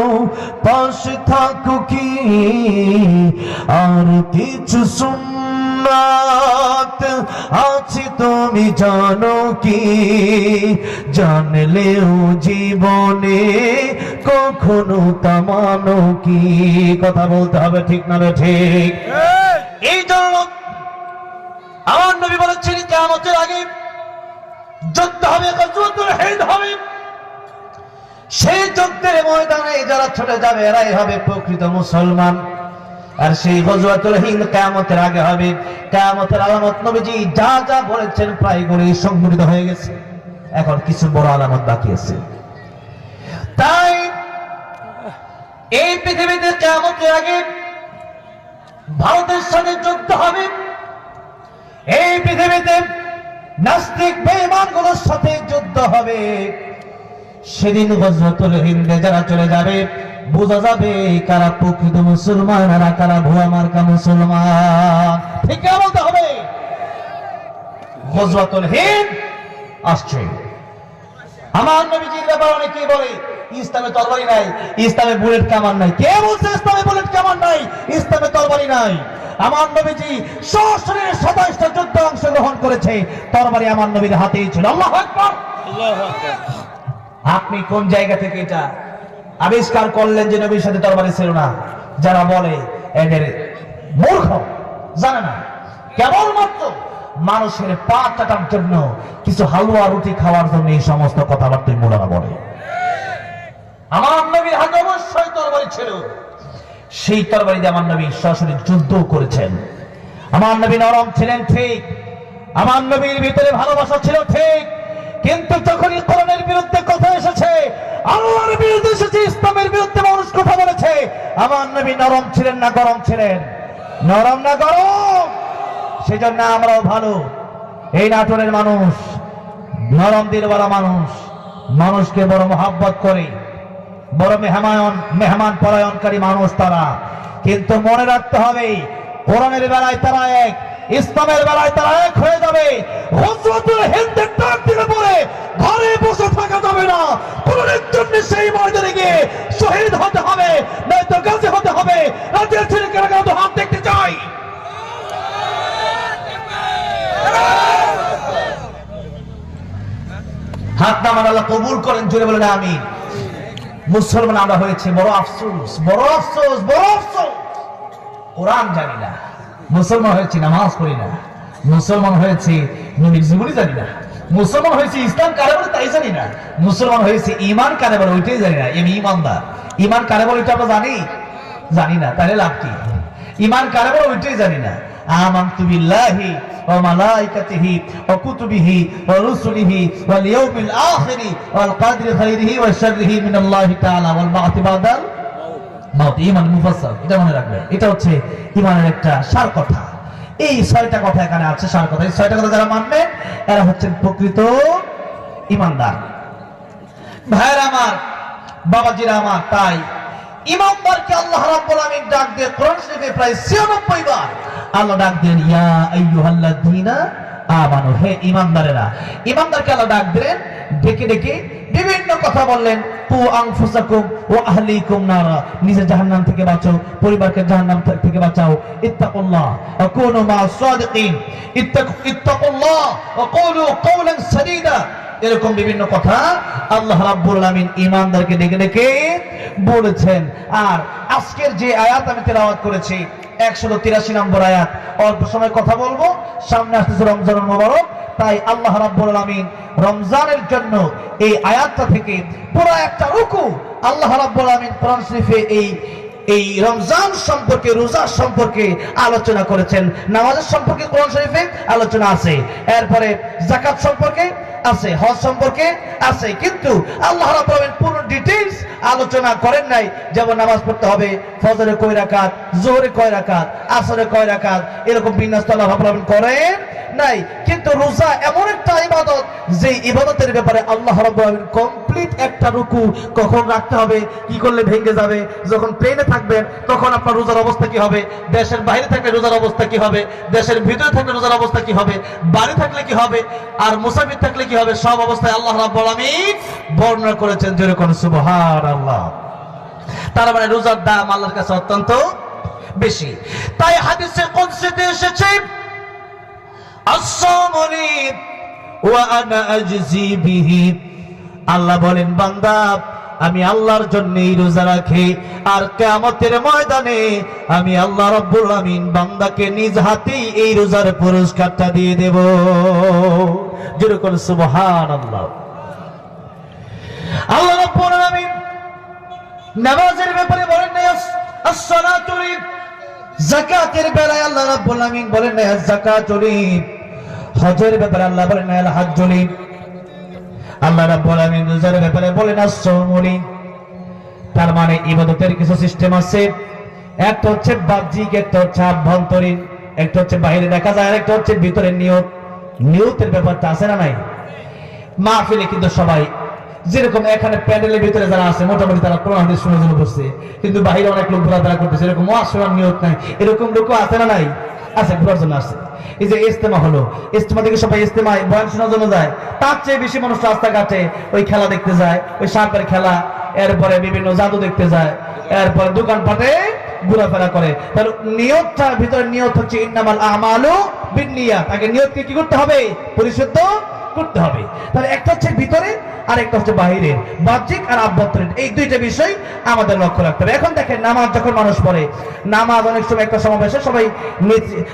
পাশে থাকো কি, আর কিছু সুন্নাত আছে তুমি জানো কি, জানলেও জীবনে কখনো তা মানো কি। কথা বলতে হবে, ঠিক না ঠিক? এই জন্য আমার নবী বলেছেন কিয়ামতের আগে যুদ্ধ হবে, গজওয়াতুল হিন্দ হবে। সেই যুদ্ধের ময়দানে যারা ছুটে যাবে এরাই হবে প্রকৃত মুসলমান। আর সেই গজওয়াতুল হিন্দ কিয়ামতের আগে হবে। কিয়ামতের আলামত নবীজি যা যা বলেছেন প্রায় করে সংঘটিত হয়ে গেছে, এখন কিছু বড় আলামত বাকি আছে। তাই এই পৃথিবীতে কিয়ামতের আগে ভারতের সাথে যুদ্ধ হবে। এই পৃথিবীতে নাস্তিক বেঈমানগুলোর সাথে যুদ্ধ হবে। সেদিন গজওয়াতুল হিন্দে যারা চলে যাবে বোঝা যাবে কারা প্রকৃত মুসলমান আর কারা ভুয়া মার্কা মুসলমান। ঠিক বলতে হবে। গজওয়াতুল হিন্দ আসছে। আমার নবীজির ব্যাপারে অনেকেই বলে ইসলামে তরবারি নাই, ইসলামে বুলেট কামান নাই। কে বলছে ইসলামে বুলেট কামান নাই, ইসলামে তরবারি নাই? আমার নবীজি সশরীরে 27টা যুদ্ধে অংশগ্রহণ করেছে, তরবারি আমার নবীর হাতেই ছিল। আল্লাহু আকবার। আপনি কোন জায়গা থেকে এটা আবিষ্কার করলেন যে নবীর সাথে তরবারি ছিল না? যারা বলে এদের মূর্খ, জানে না, কেবলমাত্র মানুষের পা চাটার জন্য, কিছু হালুয়া রুটি খাওয়ার জন্য এই সমস্ত কথাবার্তা মোলারা বলে। আমার নবীর হাতে অবশ্যই তরবারি ছিল। সেই তরবারি দিয়ে আমার নবী সরাসরি যুদ্ধ করেছেন। আমার নবী নরম ছিলেন ঠিক, আমার নবীর ভিতরে ভালোবাসা ছিল ঠিক, কিন্তু যখনই কোরআনের বিরুদ্ধে কথা এসেছে, আল্লাহর বিরুদ্ধে এসেছে, ইসলামের বিরুদ্ধে মানুষ কথা বলেছে, আমার নবী নরম ছিলেন না গরম ছিলেন? নরম না গরম? সেজন্য আমরাও ভালো। এই নাটোরের মানুষ নরম দিলওয়ালা মানুষ, মানুষকে বড় মহাব্বত করে, বড় মেহমান পরায়ণকারী মানুষ তারা। কিন্তু মনে রাখতে হবে কোরআনের বেলায় তারা এক, ইসলামের বেলায় তারা এক হয়ে যাবে। গজওয়াতুল হিন্দের ডাক দিলে পরে ঘরে বসে থাকা যাবে না, কোরআনের জন্য সেই ময়দানে গিয়ে শহীদ হতে হবে, নয়তো গাজী হতে হবে। রাজের ছেলেকে তো হাত দেখতে চাই। হাত নামান আল্লাহ কবুল করেন, জোরে বলেন আমিন। মুসলমান আমরা হয়েছে বড় আফসোস, বড় আফসোস, বড় আফসোস। কোরআন জানি না, মুসলমান হয়েছি নামাজ পড়ি না, মুসলমান হয়েছে নবীর জীবনী জানি না, মুসলমান হয়েছে ইসলাম কারে বলে তাই জানি না, মুসলমান হয়েছে ঈমান কারে বলে ওইটাই জানি না। আমি ঈমানদার, ঈমান কারে বলে এটা আমরা জানি না, তাহলে লাভ কি? ঈমান কারে বলে ওইটাই জানি না। আমানতু বিল্লাহি ওয়া মালাইকাতিহি ওয়া কুতুবিহি ওয়া রুসুলিহি ওয়াল ইয়াউমিল আখিরি ওয়াল কদরি খাইরিহি ওয়া শাররিহি মিনাল্লাহি তাআলা ওয়াল বা'থি বাদাল মাউত। ঈমান মুফাসসাল, এটা মনে রাখবেন। এটা হচ্ছে ঈমানের একটা সার কথা। এই 6টা কথা এখানে আছে, সার কথা। এই 6টা কথা যারা মানবে এরা হচ্ছেন প্রকৃত ঈমানদার। ভাইরা আমার, বাবাজিরা আমার, তাই ইমানদারকে আল্লাহ রাব্বুল আমিন ডাক দিয়ে কোরআন শরীফে প্রায় 96 বার আল্লাহ ডাক দেন ইয়া আইয়ুহাল্লাযীনা আমানু, হে ইমানদারেরা। ইমানদারকে আল্লাহ ডাক দিলেন, ডেকে ডেকে বিভিন্ন কথা বললেন। কু আনফুসাকুম ওয়া আহলিকুম নারা, নিজে জাহান্নাম থেকে বাঁচাও, পরিবারকে জাহান্নাম থেকে বাঁচাও। ইত্তাকুল্লাহ ওয়া কুনু মা'আস সাদিকিন, ইত্তাকুল্লাহ ওয়া কুলু কাওলান সাদীদা। এরকম বিভিন্ন কথা আল্লাহ রাব্বুল আমিন ইমানদারকে ডেকে ডেকে বলেছেন। আর আজকের যে আয়াত আমি তেলাওয়াত করেছি 183 নম্বর আয়াত, অল্প সময় কথা বলবো, সামনে আসতেছে রমজানুল মুবারক, তাই আল্লাহ রাব্বুল আমিন রমজানের জন্য এই আয়াতটা থেকে পুরো একটা রুকু আল্লাহ রাব্বুল আমিন কোরআন শরীফে এই রমজান সম্পর্কে, রোজা সম্পর্কে আলোচনা করেছেন। নামাজের সম্পর্কে কোরআন শরীফে আলোচনা আছে, এরপরে যাকাত সম্পর্কে আছে, হজ সম্পর্কে আছে, কিন্তু আল্লাহ রাব্বুল আমিন পুরো ডিটেইলস আলোচনা করেন নাই। যেমন নামাজ পড়তে হবে, ফজরে কয় রাকাত, যোহরে কয় রাকাত, আসরে কয় রাকাত, এরকম বিন্যাস আল্লাহ রাব্বুল আমিন করেন নাই। কিন্তু রোজা এমন একটা ইবাদত, যে ইবাদতের ব্যাপারে আল্লাহ রাব্বুল আমিন কমপ্লিট একটা রুকু কখন রাখতে হবে, কি করলে ভেঙে যাবে, যখন প্লেনে থাকবেন তখন আপনার রোজার অবস্থা কি হবে, দেশের বাইরে থাকলে রোজার অবস্থা কি হবে, দেশের ভিতরে থাকলে রোজার অবস্থা কি হবে, বাড়ি থাকলে কি হবে, আর মুসাফির থাকলে কি হবে, সব অবস্থায় আল্লাহ রাব্বুল আমিন বর্ণনা করেছেন। যেরকম সুবহানাল্লাহ। তার মানে রোজার দাম আল্লাহর কাছে অত্যন্ত বেশি। তাই হাদিসে কুদসিতে এসেছে, আস-সাওমু লি ওয়া আনা আজজি বিহি, আল্লাহ বলেন বান্দা আমি আল্লাহর জন্যই রোজা রাখি, আর কিয়ামতের ময়দানে আমি আল্লাহ রাব্বুল আমিন বান্দাকে নিজ হাতেই এই রোজার পুরস্কারটা দিয়ে দেব। যেরকম সুবহানাল্লাহ। আল্লাহ রাব্বুল আমিন নামাজের ব্যাপারে বলেন না আস-সালাতু লি, যাকাতের বেলায় আল্লাহ রাব্বুল আমিন বলেন না যাকাতু লি, হজের ব্যাপারে আল্লাহ বলেন না আল হাজ্জু লি, আল্লাহ রাব্বুল আমিন রোজার ব্যাপারে বলেন আস-সাওমু লি। তার মানে ইবাদতের কিছু সিস্টেম আছে, একটা হচ্ছে বাহ্যিক, একটা হচ্ছে আভ্যন্তরীণ, একটা হচ্ছে বাইরে দেখা যায়, আর একটা হচ্ছে ভিতরের নিয়ত। নিয়তের ব্যাপারটা আছে না নাই? মাহফিলে কিন্তু সবাই, যেরকম এখানে প্যান্ডেলের ভিতরে যারা আছে মোটামুটি তারা কোরআন হাদিস শোনার জন্য বসছে, কিন্তু বাইরে অনেক লোক ঘোরাফেরা করতেছে, এরকম ওয়াজ শোনার নিয়ত নাই, এরকম লোকও আছে না নাই? আছে, ঘোরার জন্য আসছে। এই যে ইজতেমা হলো, ইজতেমা থেকে সবাই ইজতেমায় বয়ান শোনার জন্য যায়, তার চেয়ে বেশি মানুষ রাস্তাঘাটে ওই খেলা দেখতে যায়, ওই সাপের খেলা, এরপরে বিভিন্ন জাদু দেখতে যায়, এরপরে দোকানপাটে ঘোরাফেরা করে। তাহলে নিয়তটা, ভিতরে নিয়ত হচ্ছে ইন্নামাল আমালু বিন্নিয়াত, আগে নিয়তকে কি করতে হবে? পরিশুদ্ধ করতে হবে। তাহলে একটা হচ্ছে ভিতরে আর একটা হচ্ছে বাহিরে, বাহ্যিক আর আভ্যন্তরীণ, এই দুইটা বিষয় আমাদের লক্ষ্য রাখতে হবে। এখন দেখেন নামাজ যখন মানুষ পড়ে, নামাজ অনেক সময় একটা সমাবেশে সবাই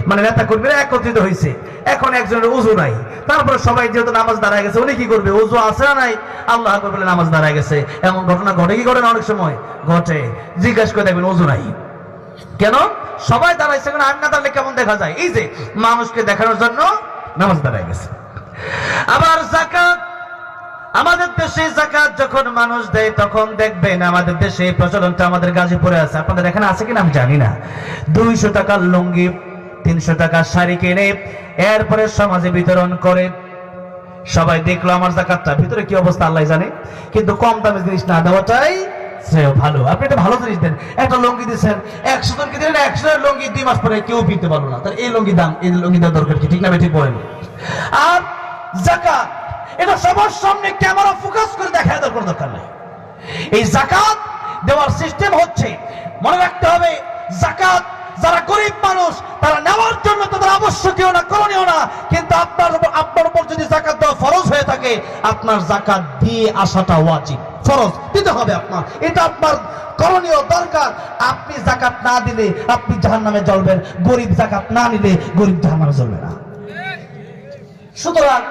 মানে নেতা কর্মীরা একত্রিত হয়েছে, এখন একজনের উযু নাই, তারপরে সবাই যেহেতু নামাজ দাঁড়ায় গেছে, উনি কি করবে? উযু আছে না নাই? আল্লাহ আকবার বলে নামাজ দাঁড়ায় গেছে। এমন ঘটনা ঘটে কি ঘটে না? অনেক সময় ঘটে। জিজ্ঞাসা করে দেখবেন উযু নাই কেন? সবাই দাঁড়াইছে কেন? আর না দাঁড়ালে কেমন দেখা যায়? এই যে মানুষকে দেখানোর জন্য নামাজ দাঁড়ায় গেছে। আবার যাকাত, আমাদের দেশে যাকাত যখন মানুষ দেয় তখন দেখবেন আমাদের দেশে এই প্রচলনটা আমাদের গাজীপুরে আছে, আপনাদের এখানে আছে কিনা আমি জানি না। 200 টাকার লুঙ্গি, 300 টাকার শাড়ি কিনে এরপরে সমাজে বিতরণ করে। সবাই দেখলো আমার যাকাতটা, ভিতরে কি অবস্থা আল্লাহ জানে, কিন্তু কম দামের জিনিস না দেওয়াটাই ভালো। আপনি একটা ভালো জিনিস দেন, একটা লুঙ্গি দিচ্ছেন, 100 জনকে দিলেন, 100 এর লুঙ্গি 2 মাস পরে কেউ পিনতে পারলো না, তাহলে এই লুঙ্গি দাম, এই লুঙ্গি দেওয়ার দরকার কি? ঠিক না? ঠিক বলেন। আর যাকাত, এটা সবার সামনে ক্যামেরা ফোকাস করে দেখায় দেওয়ার কোনো দরকার নেই। এই যাকাত দেওয়ার সিস্টেম হচ্ছে, মনে রাখতে হবে, যাকাত যারা গরিব মানুষ তারা নেওয়ার জন্য তাদের আবশ্যকীয় না, করণীয় না, কিন্তু আপনার উপর যদি যাকাত দেওয়া ফরজ হয়ে থাকে, আপনার যাকাত দিয়ে আসাটা ওয়াজিব, ফরজ দিতে হবে আপনার, এটা আপনার করণীয়, দরকার। আপনি যাকাত না দিলে আপনি জাহান্নামে জ্বলবেন, গরিব যাকাত না নিলে গরিব জাহান্নামে জ্বলবে না। সুতরাং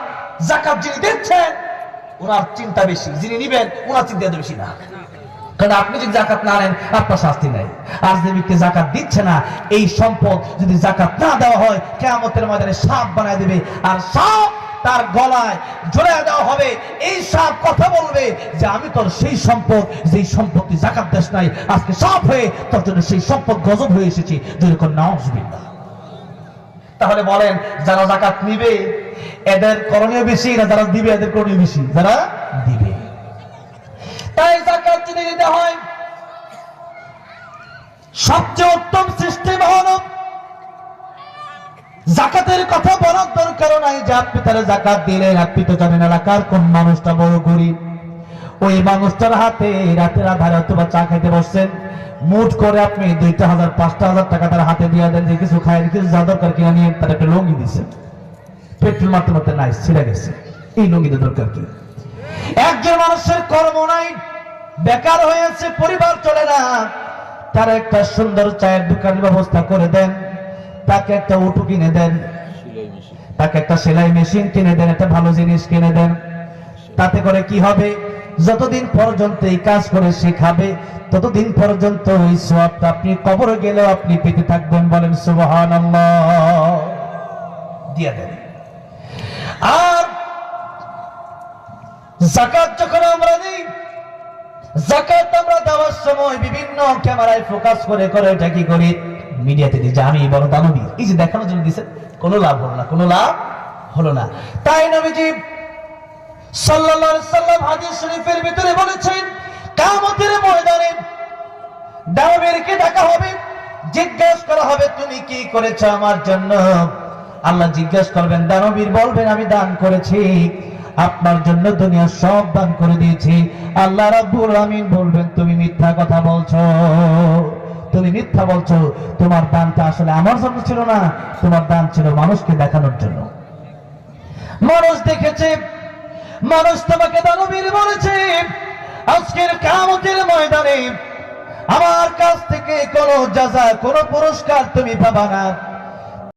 যাকাত যিনি দিচ্ছেন ওনার চিন্তা বেশি, যিনি নিবেন ওনার চিন্তা বেশি না। কারণ আপনি যদি যাকাত না নেন আপনার শাস্তি নাই। আর যে ব্যক্তি যাকাত দিচ্ছে না, এই সম্পদ যদি যাকাত না দেওয়া হয়, কিয়ামতের ময়দানে সাপ বানায় দেবে, আর সাপ তার গলায় ঝুলিয়ে দেওয়া হবে। এই সাপ কথা বলবে যে আমি তোর সেই সম্পদ, যেই সম্পত্তি যাকাত দেশ নাই, আজকে সাপ হয়ে তোর জন্য সেই সম্পদ গজব হয়ে এসেছি। যেরকম নাউজুবিল্লাহ। তাহলে বলেন, যারা যাকাত নিবে এদের করণীয় বেশি না যারা দিবে এদের করণীয় বেশি? যারা দিবে। তাই যাকাত যদি দিতে হয় সবচেয়ে উত্তম সিস্টেম হলো জাকাতের কথা বলার দরকার নাই যে আপনি তাহলে জাকাত দিলেন, আপনি তো জানেন এলাকার কোন মানুষটা বড় গরিব, ওই মানুষটার হাতে রাতের আধারে অথবা চা খাইতে বসছেন, মুঠ করে আপনি 2,000 5,000 টাকা তার হাতে দিয়ে দেন যে কিছু খায়, কিছু যা দরকার কিনা নিয়ে তার একটা লুঙ্গি দিচ্ছেন, পেট্রোল মারতে মারতে নাই ছিঁড়ে গেছে, এই লুঙ্গিতে দরকার কি? একজন মানুষের কর্ম নাই, বেকার হয়েছে, পরিবার চলে না, তার একটা সুন্দর চায়ের দোকানের ব্যবস্থা করে দেন, তাকে একটা অটো কিনে দেন, তাকে একটা সেলাই মেশিন কিনে দেন, একটা ভালো জিনিস কিনে দেন। তাতে করে কি হবে, যতদিন পর্যন্ত এই কাজ করে সে খাবে ততদিন পর্যন্ত ওই সওয়াবটা আপনি কবরে গেলেও আপনি পেতে থাকবেন। বলেন সুবহানাল্লাহ। দিয়ে দেন। আর যাকাত যখন আমরা দিই, যাকাত আমরা দেওয়ার সময় বিভিন্ন ক্যামেরায় ফোকাস করে করে এটা কি করি, মিডিয়াতে দিই যে আমি বড় দানবী, এই যে দেখানোর জন্য দিচ্ছেন, কোনো লাভ হলো না, কোনো লাভ হলো না। তাই নবীজি সাল্লাল্লাহু আলাইহি সাল্লাম হাদিস শরীফের ভিতরে বলেছেন, কিয়ামতের ময়দানে দানবীরকে ডাকা হবে, জিজ্ঞাসা করা হবে তুমি কি করেছো আমার জন্য। আল্লাহ জিজ্ঞাসা করবেন, দানবীর বলবেন আমি দান করেছি, আপনার জন্য দুনিয়া সব দান করে দিয়েছি। আল্লাহ রাব্বুল আমিন বলবেন তুমি মিথ্যা কথা বলছো, তুমি মিথ্যা বলছো, তোমার দানটা আসলে আমার জন্য ছিল না, তোমার দান ছিল মানুষকে দেখানোর জন্য। মানুষ দেখেছে, মানুষ তোমাকে দানবীর বলেছে। আজকের কিয়ামতের ময়দানে আমার কাছ থেকে কোনো জাযা, কোনো পুরস্কার তুমি পাবা না।